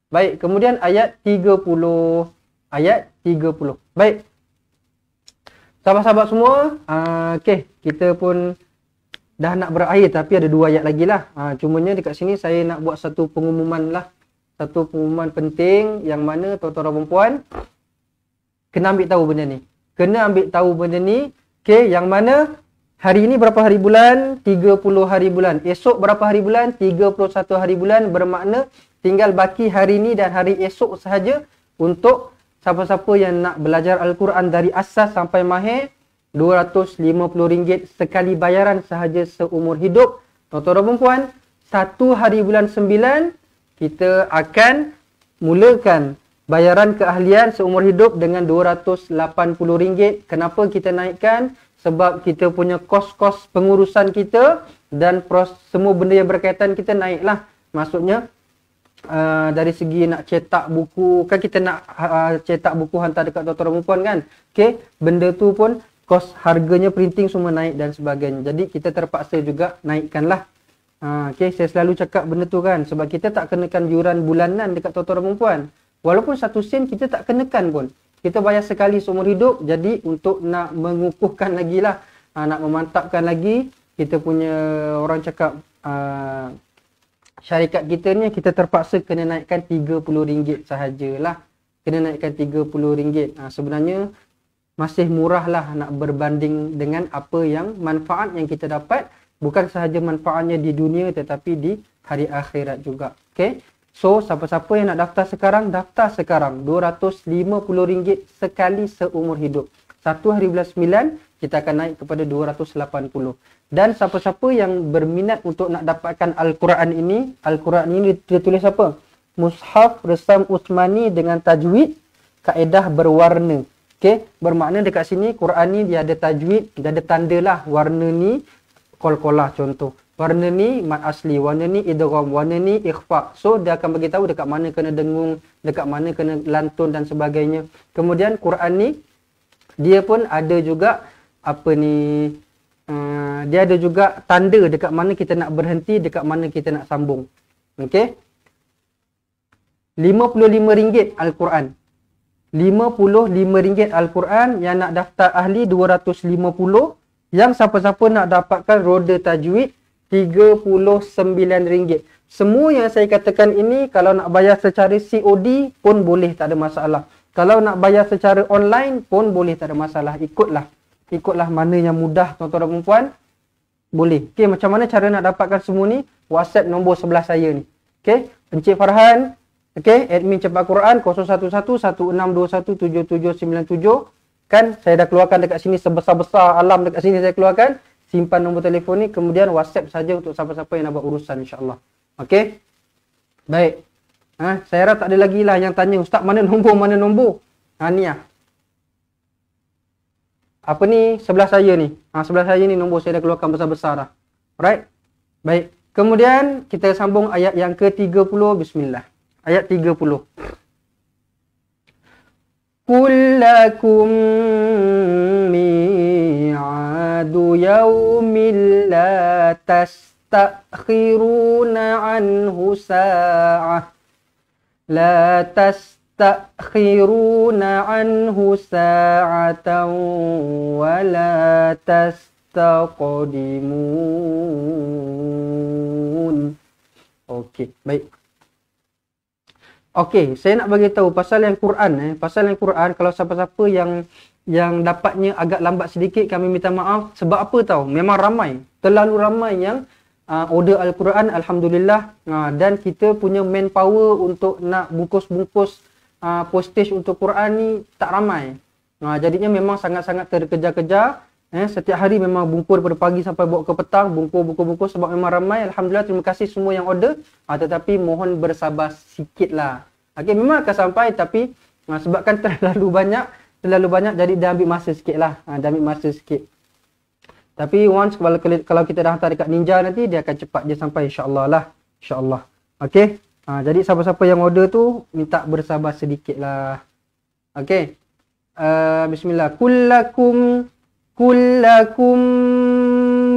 Baik, kemudian ayat 30. Ayat 30. Baik. Sahabat-sahabat semua, okey, kita pun dah nak berakhir tapi ada 2 ayat lagi lah. Cumanya dekat sini saya nak buat satu pengumuman lah. Satu pengumuman penting yang mana tuan-tuan dan puan kena ambil tahu benda ni. Kena ambil tahu benda ni. Okey, yang mana hari ini berapa hari bulan? 30 hari bulan. Esok berapa hari bulan? 31 hari bulan. Bermakna tinggal baki hari ini dan hari esok sahaja untuk siapa-siapa yang nak belajar Al-Quran dari asas sampai mahir. RM250 sekali bayaran sahaja seumur hidup. Tuan-tuan dan puan, 1 hari bulan 9 kita akan mulakan bayaran keahlian seumur hidup dengan RM280. Kenapa kita naikkan? Sebab kita punya kos-kos pengurusan kita dan semua benda yang berkaitan kita naiklah. Maksudnya dari segi nak cetak buku, kan kita nak cetak buku hantar dekat tuan-tuan dan puan kan. Okey, benda tu pun kos harganya printing semua naik dan sebagainya. Jadi kita terpaksa juga naikkanlah. Okey, saya selalu cakap benda tu kan, sebab kita tak kenakan yuran bulanan dekat tuan-tuan dan puan. Walaupun 1 sen kita tak kenakan pun. Kita bayar sekali seumur hidup. Jadi untuk nak mengukuhkan lagi lah, nak memantapkan lagi, kita punya orang cakap syarikat kita ni, kita terpaksa kena naikkan RM30 sahajalah. Kena naikkan RM30. Sebenarnya masih murah lah nak berbanding dengan apa yang manfaat yang kita dapat. Bukan sahaja manfaatnya di dunia tetapi di hari akhirat juga. Okay. So siapa-siapa yang nak daftar sekarang, daftar sekarang. RM250 sekali seumur hidup. 1 hari bulan 9 kita akan naik kepada 280. Dan siapa-siapa yang berminat untuk nak dapatkan Al-Quran ini, Al-Quran ini dia tulis apa? Mushaf Resam Uthmani dengan tajwid, kaedah berwarna. Okey, bermakna dekat sini Quran ni dia ada tajwid, dia ada tanda lah. Warna ni qalqalah contoh. Warna ni mad asli, warna ni idgham, warna ni ikhfa. So dia akan bagi tahu dekat mana kena dengung, dekat mana kena lantun dan sebagainya. Kemudian Quran ni dia pun ada juga apa ni, dia ada juga tanda dekat mana kita nak berhenti, dekat mana kita nak sambung. Okey. RM55 Al-Quran. RM55 Al-Quran. Yang nak daftar ahli 250. Yang siapa-siapa nak dapatkan roda tajwid RM39. Semua yang saya katakan ini kalau nak bayar secara COD pun boleh, tak ada masalah. Kalau nak bayar secara online pun boleh, tak ada masalah. Ikutlah mana yang mudah tuan-tuan dan puan. Boleh. Okey, macam mana cara nak dapatkan semua ni? WhatsApp nombor sebelah saya ni. Okey, Encik Farhan, okey, admin Cepat Quran 011116217797. Kan saya dah keluarkan dekat sini sebesar-besar alam dekat sini saya keluarkan. Simpan nombor telefon ni, kemudian WhatsApp saja untuk siapa-siapa yang nak buat urusan insya-Allah. Okey. Baik. Saya harap tak ada lagi lah yang tanya, Ustaz mana nombor, mana nombor? Ni lah. Apa ni? Sebelah saya ni. Sebelah saya ni nombor saya dah keluarkan besar-besar dah. Alright. Baik. Kemudian kita sambung ayat yang ke-30. Bismillah. Ayat 30. Kullakum mi'adu yawmin la tastakhiruna anhu sa'ah. La tastakhiruna anhu sa'atan wa la tastaqdimun. Okey, baik. Okey, saya nak bagi tahu pasal yang Quran pasal yang Quran, kalau siapa-siapa yang dapatnya agak lambat sedikit, kami minta maaf. Sebab apa tahu? Memang ramai, terlalu ramai yang order Al-Quran, alhamdulillah. Dan kita punya manpower untuk nak bungkus-bungkus postage untuk Quran ni tak ramai. Jadinya memang sangat-sangat terkejar-kejar. Setiap hari memang bungkus daripada pagi sampai bawa ke petang, bungkus sebab memang ramai. Alhamdulillah, terima kasih semua yang order. Tetapi mohon bersabar sikit lah. Okey, memang akan sampai tapi sebabkan terlalu banyak jadi dia ambil masa sikit lah. Dia ambil masa sikit. Tapi once kalau kita dah hantar dekat Ninja nanti, dia akan cepat dia sampai insya-Allah lah. InsyaAllah. Okey. Jadi siapa-siapa yang order tu minta bersabar sedikit lah. Okey. Bismillah. Kullakum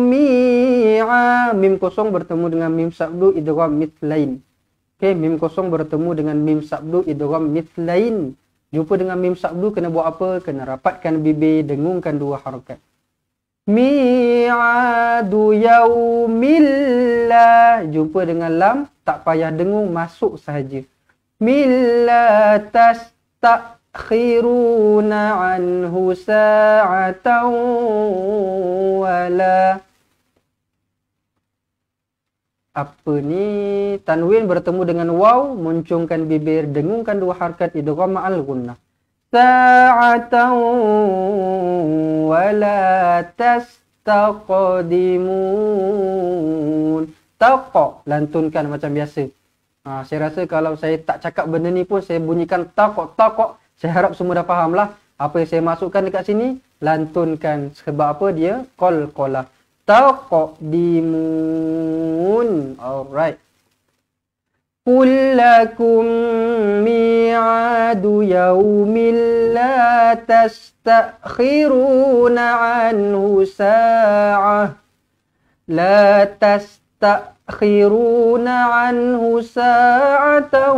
mi'a. Mim kosong bertemu dengan mim sabdu idgham mithlain. Okey, mim kosong bertemu dengan mim sabdu idgham mithlain. Jumpa dengan mim sabdu kena buat apa? Kena rapatkan bibir, dengungkan dua harakat. Mi'adu yaumillah. Jumpa dengan lam, tak payah dengung, masuk sahaja. Milla tastakhiruna anhu sa'atan wala. Apa ni? Tanwin bertemu dengan waw, muncungkan bibir, dengungkan dua harakat, idgham ma'al gunnah. Sa'atan wala tastaqdimun. Taqa, lantunkan macam biasa. Saya rasa kalau saya tak cakap benda ni pun saya bunyikan taqa. Saya harap semua dah faham lah. Apa yang saya masukkan dekat sini, lantunkan. Sebab apa dia? Qalqalah. Taqdimun. Alright. Kullakum mi'adu yaumin la tastakhiruna anhu sa'ah. La tastakhiruna anhu sa'atan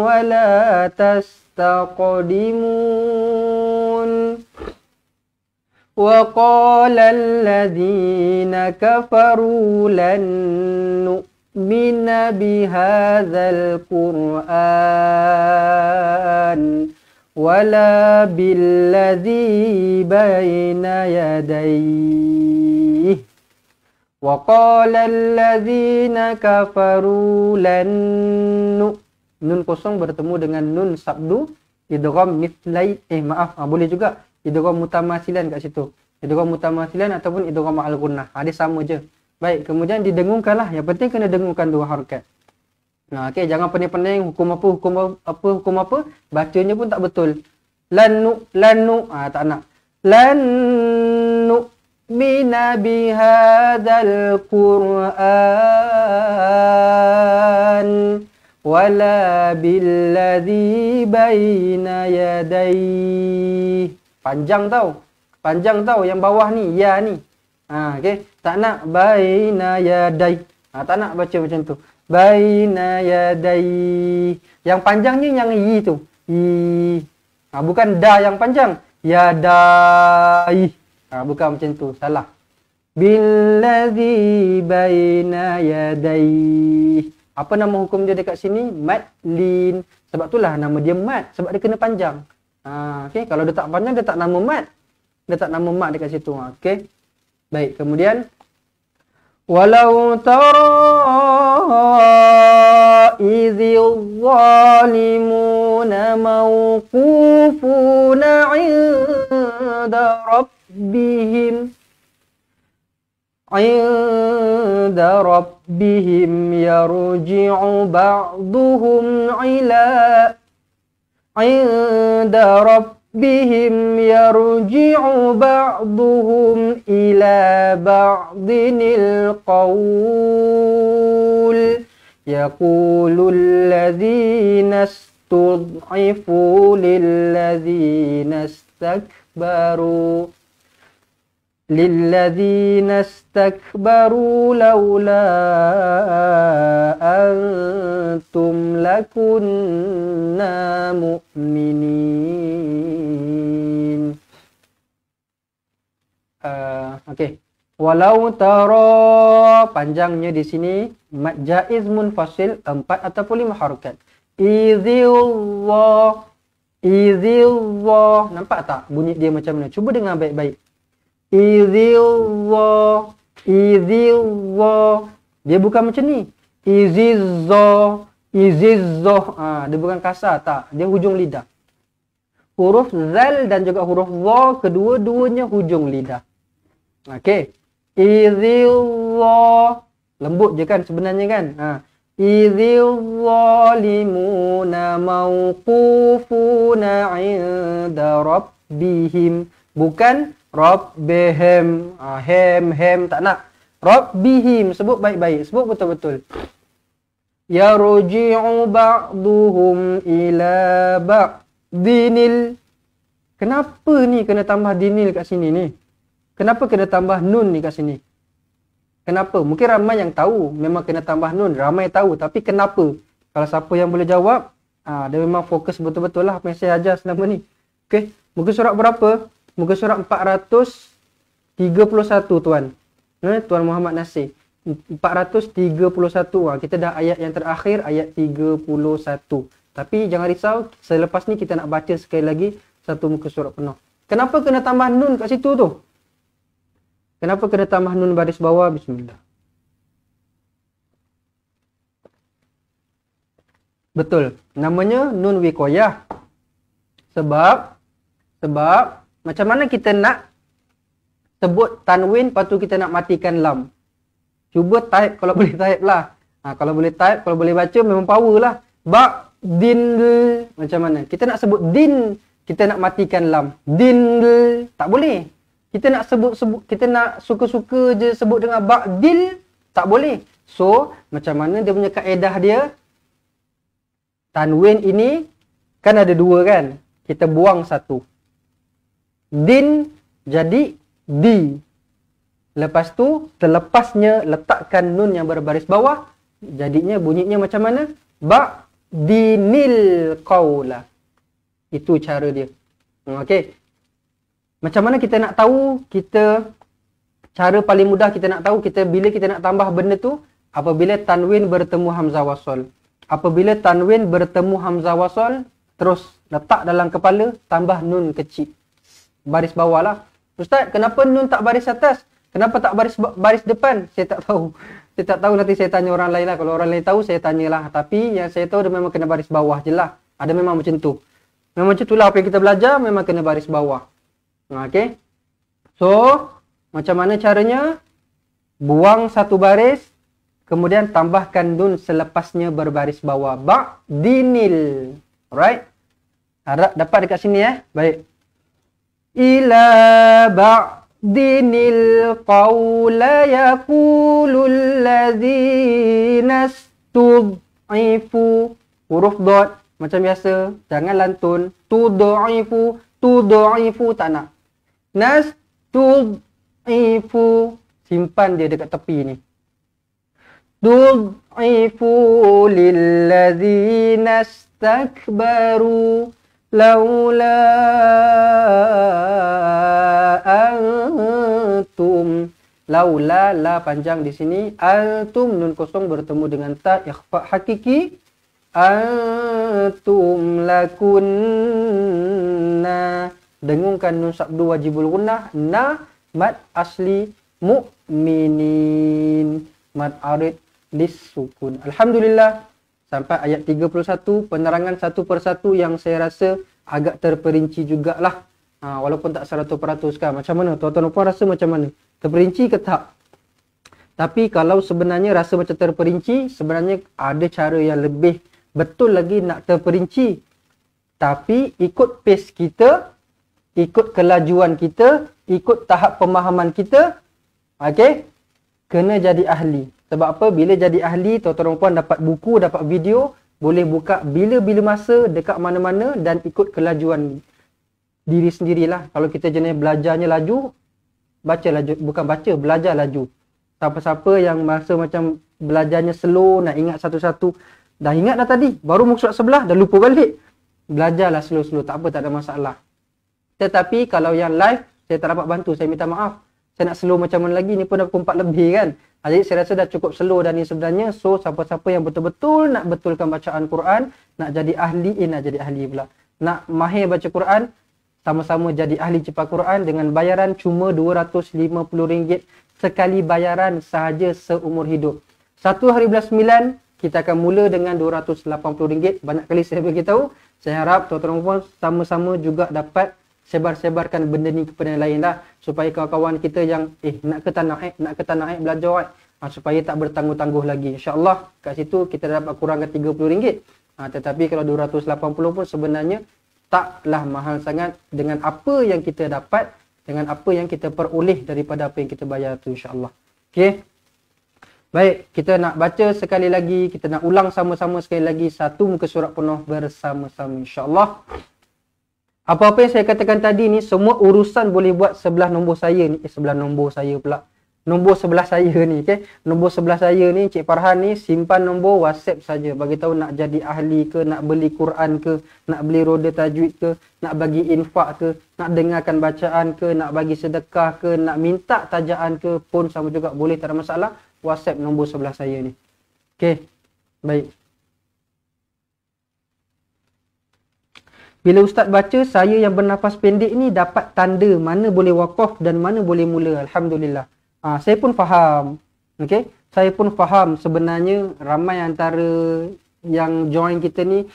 wa la tastaqdimun. Wa qala alladhina kafaru lan من بهذا القرآن ولا بالذي بين يديه وقال الذين كفروا لن nun kosong bertemu dengan nun sabdu idgham mithlai boleh juga idgham mutamasilan kat situ, idgham mutamasilan ataupun idgham ma'al gunnah. Dia sama je. Baik, kemudian didengungkanlah. Yang penting kena dengungkan dua harakat. Okey, jangan pening-pening hukum apa. Bacanya pun tak betul. Lannu, tak nak. Lannu mina bihadzal Qur'an wala billadzi baina yadayhi. Panjang tau yang bawah ni, ya ni. Okey, tak nak baina yadai. Tak nak baca macam tu. Baina yadai. Yang panjangnya yang i tu. I. Bukan da yang panjang. Yadai. Bukan macam tu. Salah. Billadzi baina yadai. Apa nama hukum dia dekat sini? Madlin. Sebab itulah nama dia mad. Sebab dia kena panjang. Okey, kalau dia tak panjang, dia tak nama mad. Dia tak nama mad dekat situ. Okey. Baik, kemudian walau tara idzil zalimuna mawqufuna 'inda rabbihim yarji'u ba'duhum ila 'inda بهم يرجع بعضهم إلى بعض القول يقول الذين استضعفوا للذين استكبروا لولا أنتم لكنا مؤمنين. Okey. Walau tara, panjangnya di sini mad jaiz munfasil 4 ataupun 5 harakat. Idzillah. Nampak tak bunyi dia macam mana? Cuba dengar baik-baik. Idzillah. Dia bukan macam ni. Izizzah. Dia bukan kasar, tak. Dia hujung lidah. Huruf zal dan juga huruf dha, kedua-duanya hujung lidah. Okey. Idzillah. Lembut je kan sebenarnya kan? Idzil zalimuna mawqufuna 'inda rabbihim. Bukan rabbihim. Hem tak nak. Rabbihim. Sebut baik-baik. Sebut betul-betul. Yarji'u ba'duhum ila ba'dinil. Kenapa ni kena tambah dinil kat sini ni? Kenapa kena tambah nun ni kat sini? Kenapa? Mungkin ramai yang tahu memang kena tambah nun. Ramai tahu. Tapi kenapa? Kalau siapa yang boleh jawab, dia memang fokus betul-betul lah apa yang saya ajar selama ni. Okey. Muka surat berapa? Muka surat 431 tuan. Tuan Muhammad Nasir. 431. Kita dah ayat yang terakhir, ayat 31. Tapi jangan risau, selepas ni kita nak baca sekali lagi satu muka surat penuh. Kenapa kena tambah nun kat situ tu? Kenapa kena tambah nun baris bawah? Bismillah. Betul. Namanya nun wiqayah. Sebab macam mana kita nak sebut tanwin, lepas tu kita nak matikan lam. Cuba type kalau boleh type lah. Kalau boleh type, kalau boleh baca memang power lah. Din macam mana? Kita nak sebut din, kita nak matikan lam. Din tak boleh. Kita nak kita nak suka-suka je sebut dengan ba'dil, tak boleh. So, macam mana dia punya kaedah dia? Tanwin ini kan ada dua kan? Kita buang satu. Din jadi di. Lepas tu terlepasnya letakkan nun yang berbaris bawah, jadinya bunyinya macam mana? Ba'dinil qaula. Itu cara dia. Okey. Macam mana kita nak tahu? Cara paling mudah kita nak tahu bila kita nak tambah benda tu apabila tanwin bertemu hamzah wasal. Apabila tanwin bertemu hamzah wasal, terus letak dalam kepala, tambah nun kecil. Baris bawah lah. Ustaz, kenapa nun tak baris atas? Kenapa tak baris depan? Saya tak tahu. Saya tak tahu, nanti saya tanya orang lain lah. Kalau orang lain tahu, saya tanyalah. Tapi yang saya tahu dia memang kena baris bawah je lah. Ada memang macam tu. Memang macam tu lah apa yang kita belajar, memang kena baris bawah. Okey. So, macam mana caranya? Buang satu baris, kemudian tambahkan nun selepasnya berbaris bawah. Ba'dinil. Alright? Harap dapat dekat sini Baik. Ila ba'dinil qawla yaqulul ladzina stud'ifu. Huruf dot macam biasa, jangan lantun. Tud'ifu tak nak. Tud'ifu, simpan dia dekat tepi ni. Tud'ifu lilladzina istakbaru laula antum. Laula, la panjang di sini. Antum, nun kosong bertemu dengan ta, ikhfa hakiki. Antum lakunna. Dengungkan nun sabdu wajibul gunnah. Na, mad asli mu'minin. Mad arid lis-sukun. Alhamdulillah. Sampai ayat 31. Penerangan satu persatu yang saya rasa agak terperinci jugalah. Walaupun tak 100% kan. Macam mana? Tuan-tuan dan puan rasa macam mana? Terperinci ke tak? Tapi kalau sebenarnya rasa macam terperinci, sebenarnya ada cara yang lebih betul lagi nak terperinci. Tapi ikut pace kita, ikut kelajuan kita, ikut tahap pemahaman kita, okey, kena jadi ahli. Sebab apa? Bila jadi ahli, tuan-tuan dan puan dapat buku, dapat video, boleh buka bila-bila masa, dekat mana-mana dan ikut kelajuan diri sendirilah. Kalau kita jenis belajarnya laju, baca laju, bukan baca, belajar laju. Siapa-siapa yang masa macam belajarnya slow, nak ingat satu-satu, dah ingat dah tadi, baru muka surat sebelah, dah lupa balik. Belajarlah slow-slow, tak apa, tak ada masalah. Tetapi kalau yang live, saya tak dapat bantu, saya minta maaf. Saya nak slow macam mana lagi, ni pun dah pukul 4 lebih kan. Jadi saya rasa dah cukup slow dah ni sebenarnya. So siapa-siapa yang betul-betul nak betulkan bacaan Quran, nak jadi ahli, nak jadi ahli pula. Nak mahir baca Quran, sama-sama jadi ahli cepat Quran dengan bayaran cuma RM250 sekali bayaran sahaja seumur hidup. Satu hari bulan 9, kita akan mula dengan RM280. Banyak kali saya beritahu. Saya harap tuan-tuan sama-sama juga dapat sebar-sebarkan benda ni kepada yang lain lah. Supaya kawan-kawan kita yang nak ke tanah belajar supaya tak bertangguh-tangguh lagi. InsyaAllah kat situ kita dapat kurangkan RM30. Tetapi kalau 280 pun sebenarnya taklah mahal sangat dengan apa yang kita dapat, dengan apa yang kita peroleh daripada apa yang kita bayar tu, insyaAllah. Okey. Baik, kita nak baca sekali lagi, kita nak ulang sama-sama sekali lagi satu muka surat penuh bersama-sama, insyaAllah. Apa-apa yang saya katakan tadi ni, semua urusan boleh buat sebelah nombor saya ni. Sebelah nombor saya pula. Nombor sebelah saya ni, okay? Nombor sebelah saya ni, Cik Farhan ni, simpan nombor WhatsApp saja. Bagi tahu nak jadi ahli ke, nak beli Quran ke, nak beli roda tajwid ke, nak bagi infak ke, nak dengarkan bacaan ke, nak bagi sedekah ke, nak minta tajaan ke, pun sama juga boleh, tak ada masalah. WhatsApp nombor sebelah saya ni. Okey, baik. Bila Ustaz baca, saya yang bernafas pendek ni dapat tanda mana boleh wakaf dan mana boleh mula. Alhamdulillah. Saya pun faham. Okey, saya pun faham sebenarnya ramai antara yang join kita ni,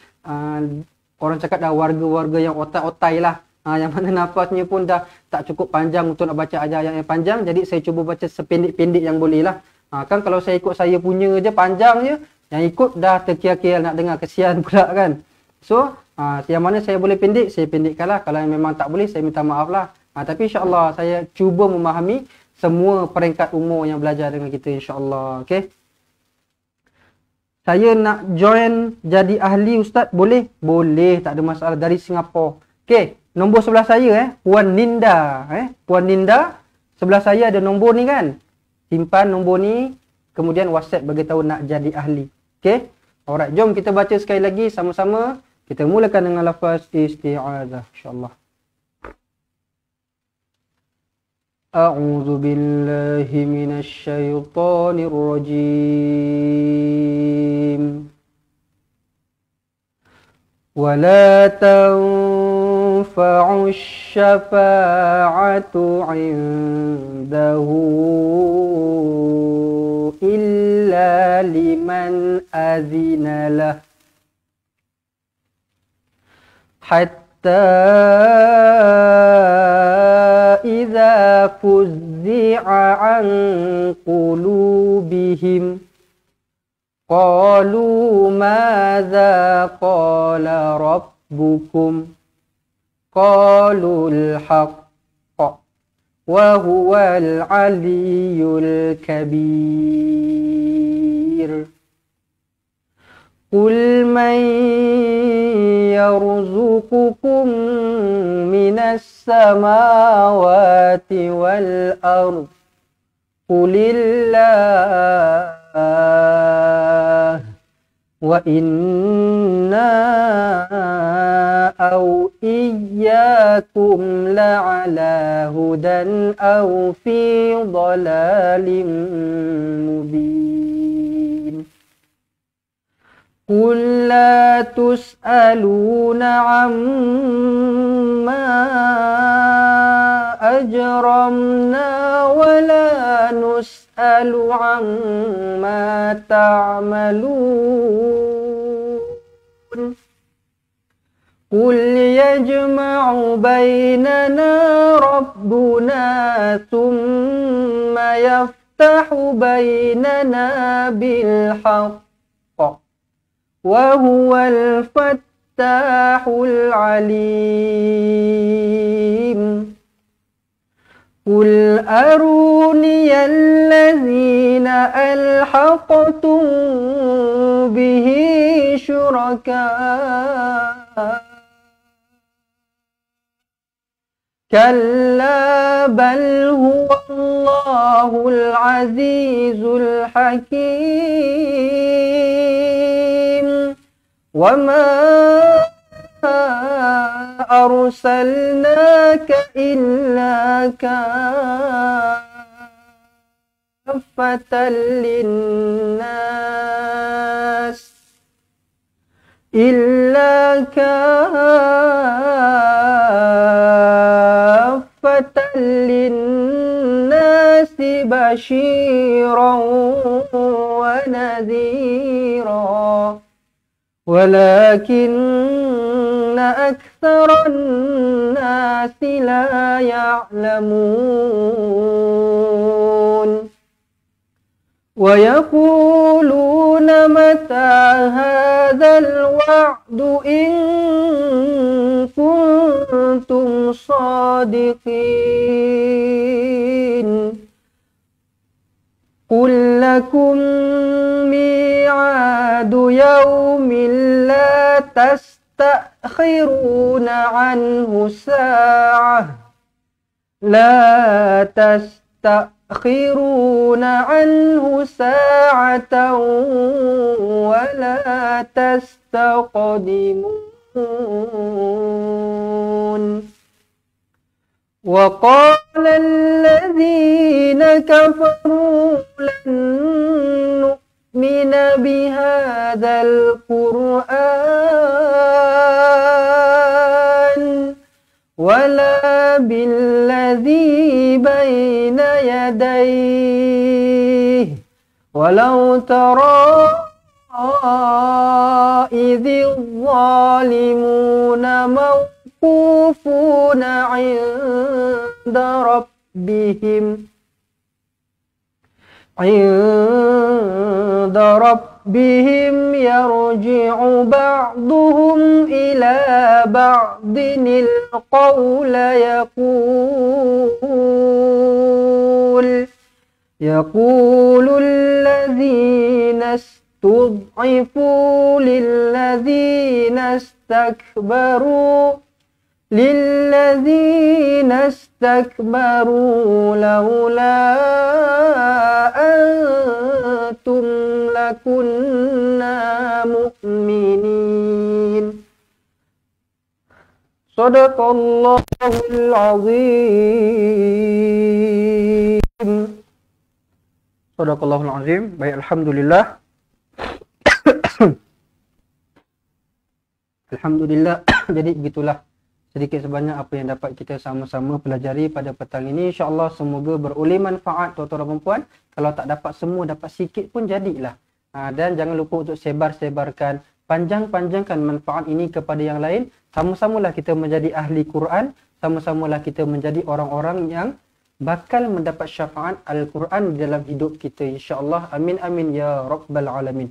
orang cakap dah warga-warga yang otai-otai lah. Yang mana nafasnya pun dah tak cukup panjang untuk nak baca ayat-ayat yang panjang. Jadi saya cuba baca sependek-pendek yang boleh lah. Kan kalau saya ikut saya punya je, panjang je, yang ikut dah terkial-kial nak dengar, kesian pula kan. So, yang mana saya boleh pendek, saya pendekkan lah. Kalau memang tak boleh, saya minta maaf lah. Tapi insyaAllah saya cuba memahami semua peringkat umur yang belajar dengan kita, insyaAllah. Okay. Saya nak join jadi ahli Ustaz, boleh? Boleh, tak ada masalah, dari Singapura. Okay, nombor sebelah saya Puan Ninda. Puan Ninda, sebelah saya ada nombor ni kan. Simpan nombor ni, kemudian WhatsApp bagi tahu nak jadi ahli. Okay. Alright, jom kita baca sekali lagi sama-sama. Kita mulakan dengan lafaz isti'adzah, insyaAllah. A'udzu billahi minasy syaithanir rajim. Wa la tanfa'u syafa'atu 'indahu illa liman azina lah. Hatta idza fuzzi'a an qulubihim qalu madza qala rabbukum qalul haqq wa huwal aliyyul kabir. Qul man yarzuqukum minas samawati wal ardh qulillah wa inna aw iyyakum la'ala hudan aw fi dhalalim mubin. Qul la tus'aluna 'amma ajramna wa la nus'alu 'amma ta'malun. Qul yajma'u bainana rabbuna thumma yaftahu bainana bil haqq wa huwal fattahul alim. Qul aruni allazina alhaqtum bihi syuraka kalla bal huwa Allahul azizul hakim. Wa ma arsalnaka illa kaffatan linnas bashiran wa nadhira walakinna aktharan nasi la ya'lamun. ويقولون متى هذا الوعد إن كنتم صادقين قل لكم ميعاد يوم لا تستأخرون عنه ساعة لا تستأخرون عنه ساعة ولا تستقدمون وقال الذين كفروا لن نؤمن بهذا القرآن ولا بالذي بين يديه ولو ترى إذ الظالمون موقوفون عند ربهم يرجع بعضهم إلى بعض القول يقول الذين استضعفوا للذين استكبروا لولا أنتم لكنا مؤمنين صدق الله العظيم. Sadaqallahul azim. Baik, alhamdulillah. Alhamdulillah. Jadi begitulah sedikit sebanyak apa yang dapat kita sama-sama pelajari pada petang ini. InsyaAllah semoga beroleh manfaat tuan-tuan dan puan. Kalau tak dapat semua, dapat sikit pun jadilah. Dan jangan lupa untuk sebar-sebarkan, panjang-panjangkan manfaat ini kepada yang lain. Sama-samalah kita menjadi ahli Quran. Sama-samalah kita menjadi orang-orang yang bakal mendapat syafaat Al-Quran di dalam hidup kita, insya-Allah. Amin amin ya rabbal alamin.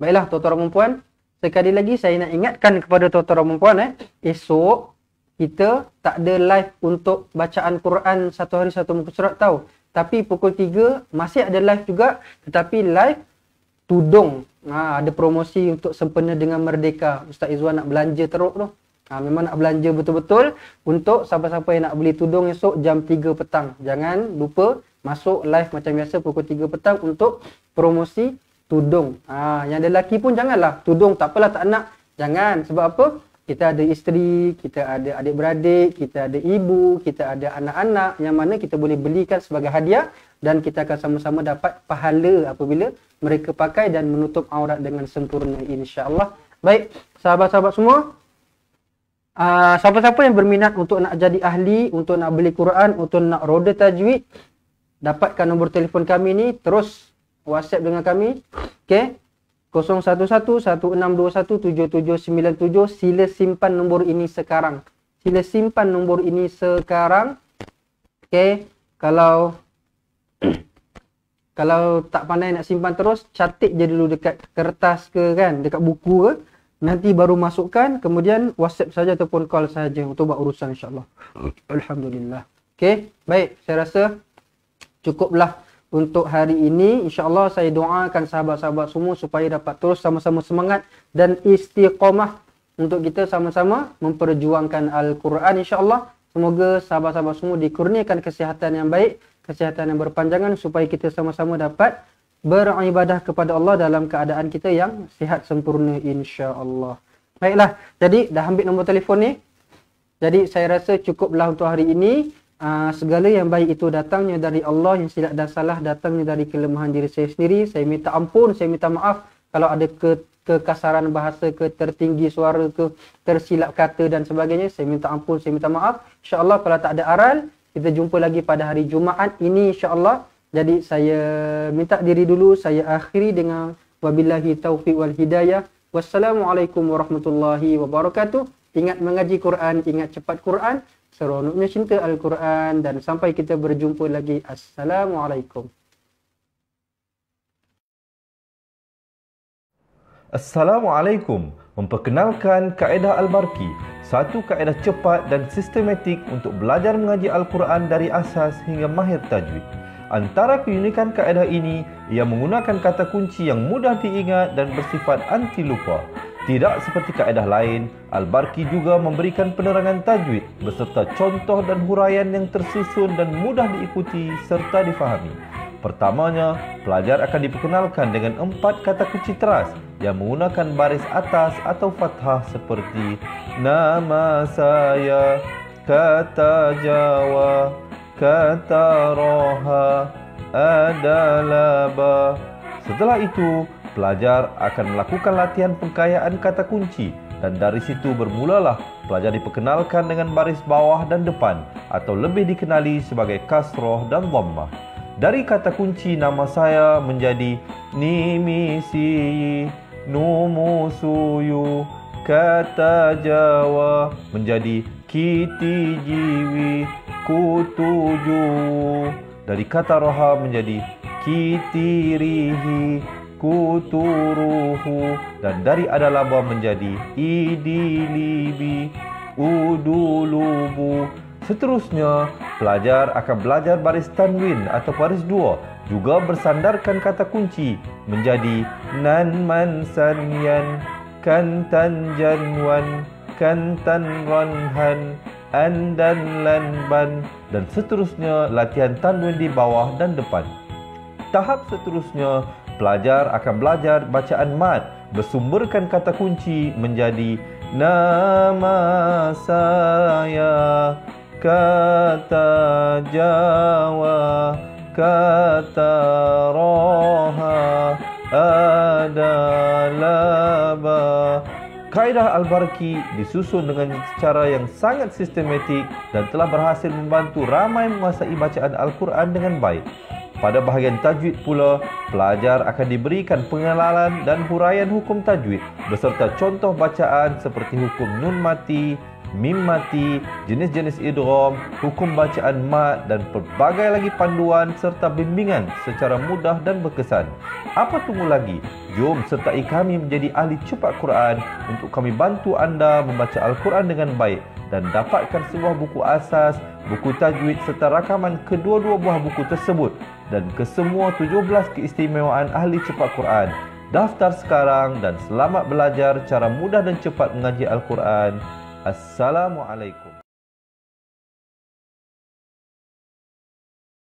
Baiklah tuan-tuan dan puan, sekali lagi saya nak ingatkan kepada tuan-tuan dan puan, esok kita tak ada live untuk bacaan Quran satu hari satu muka surat tahu. Tapi pukul 3 masih ada live juga, tetapi live tudung. Ada promosi untuk sempena dengan Merdeka. Ustaz Izwan nak belanja teruk tu. Memang nak belanja betul-betul untuk siapa-siapa yang nak beli tudung esok jam 3 petang. Jangan lupa masuk live macam biasa pukul 3 petang untuk promosi tudung. Yang lelaki pun janganlah. Tudung tak apalah, tak nak. Jangan. Sebab apa? Kita ada isteri, kita ada adik-beradik, kita ada ibu, kita ada anak-anak yang mana kita boleh belikan sebagai hadiah dan kita akan sama-sama dapat pahala apabila mereka pakai dan menutup aurat dengan sempurna, insya-Allah. Baik, sahabat-sahabat semua, siapa-siapa yang berminat untuk nak jadi ahli, untuk nak beli Quran, untuk nak roda tajwid, dapatkan nombor telefon kami ni, terus WhatsApp dengan kami. Okey. 011-1621-7797. Sila simpan nombor ini sekarang. Sila simpan nombor ini sekarang. Okey. Kalau tak pandai nak simpan terus, catik je dulu dekat kertas ke kan, dekat buku ke. Nanti baru masukkan, kemudian WhatsApp saja ataupun call saja untuk buat urusan, insya-Allah. Alhamdulillah. Okey, baik, saya rasa cukuplah untuk hari ini. InsyaAllah saya doakan sahabat-sahabat semua supaya dapat terus sama-sama semangat dan istiqamah untuk kita sama-sama memperjuangkan Al-Quran, insyaAllah. Semoga sahabat-sahabat semua dikurniakan kesihatan yang baik, kesihatan yang berpanjangan supaya kita sama-sama dapat beribadah kepada Allah dalam keadaan kita yang sihat sempurna, insya-Allah. Baiklah, jadi dah ambil nombor telefon ni. Jadi saya rasa cukuplah untuk hari ini. Segala yang baik itu datangnya dari Allah, yang silap dan salah datangnya dari kelemahan diri saya sendiri. Saya minta ampun, saya minta maaf kalau ada kekasaran bahasa, tertinggi suara, tersilap kata dan sebagainya. Saya minta ampun, saya minta maaf. InsyaAllah kalau tak ada aral, kita jumpa lagi pada hari Jumaat ini, insyaAllah. Jadi saya minta diri dulu, saya akhiri dengan wabillahi taufiq wal hidayah. Wassalamualaikum warahmatullahi wabarakatuh. Ingat mengaji Quran, ingat cepat Quran, seronoknya cinta Al-Quran, dan sampai kita berjumpa lagi. Assalamualaikum. Assalamualaikum. Memperkenalkan kaedah Al-Barki, satu kaedah cepat dan sistematik untuk belajar mengaji Al-Quran dari asas hingga mahir tajwid. Antara keunikan kaedah ini, ia menggunakan kata kunci yang mudah diingat dan bersifat anti lupa. Tidak seperti kaedah lain, Al-Barki juga memberikan penerangan tajwid beserta contoh dan huraian yang tersusun dan mudah diikuti serta difahami. Pertamanya, pelajar akan diperkenalkan dengan 4 kata kunci teras yang menggunakan baris atas atau fathah seperti nama saya, kata Jawa, kata Roha, adalah ba. Setelah itu, pelajar akan melakukan latihan pengkayaan kata kunci dan dari situ bermulalah pelajar diperkenalkan dengan baris bawah dan depan atau lebih dikenali sebagai kasroh dan dhammah. Dari kata kunci nama saya menjadi nimisi, numusuyu, kata Jawa menjadi kiti jiwi, kutuju. Dari kata roha menjadi kitirihi, kuturuhu. Dan dari adalaba menjadi idilibi, udulubu. Seterusnya, pelajar akan belajar baris tanwin atau baris dua, juga bersandarkan kata kunci menjadi nan man sanyan, kan tan janwan, kan tan ranhan, an dan lan ban, dan seterusnya latihan tanwin di bawah dan depan. Tahap seterusnya, pelajar akan belajar bacaan mad bersumberkan kata kunci menjadi nama saya, kata Jawa, kata Roha, adalah ba. Kaedah Al-Barki disusun dengan cara yang sangat sistematik dan telah berhasil membantu ramai menguasai bacaan Al-Quran dengan baik. Pada bahagian tajwid pula, pelajar akan diberikan pengenalan dan huraian hukum tajwid beserta contoh bacaan seperti hukum nun mati, mim mati, jenis-jenis idgham, hukum bacaan mad dan pelbagai lagi panduan serta bimbingan secara mudah dan berkesan. Apa tunggu lagi? Jom sertai kami menjadi ahli cepat Quran untuk kami bantu anda membaca Al-Quran dengan baik dan dapatkan sebuah buku asas, buku tajwid serta rakaman kedua-dua buah buku tersebut dan kesemua 17 keistimewaan ahli cepat Quran. Daftar sekarang dan selamat belajar cara mudah dan cepat mengaji Al-Quran. Assalamualaikum.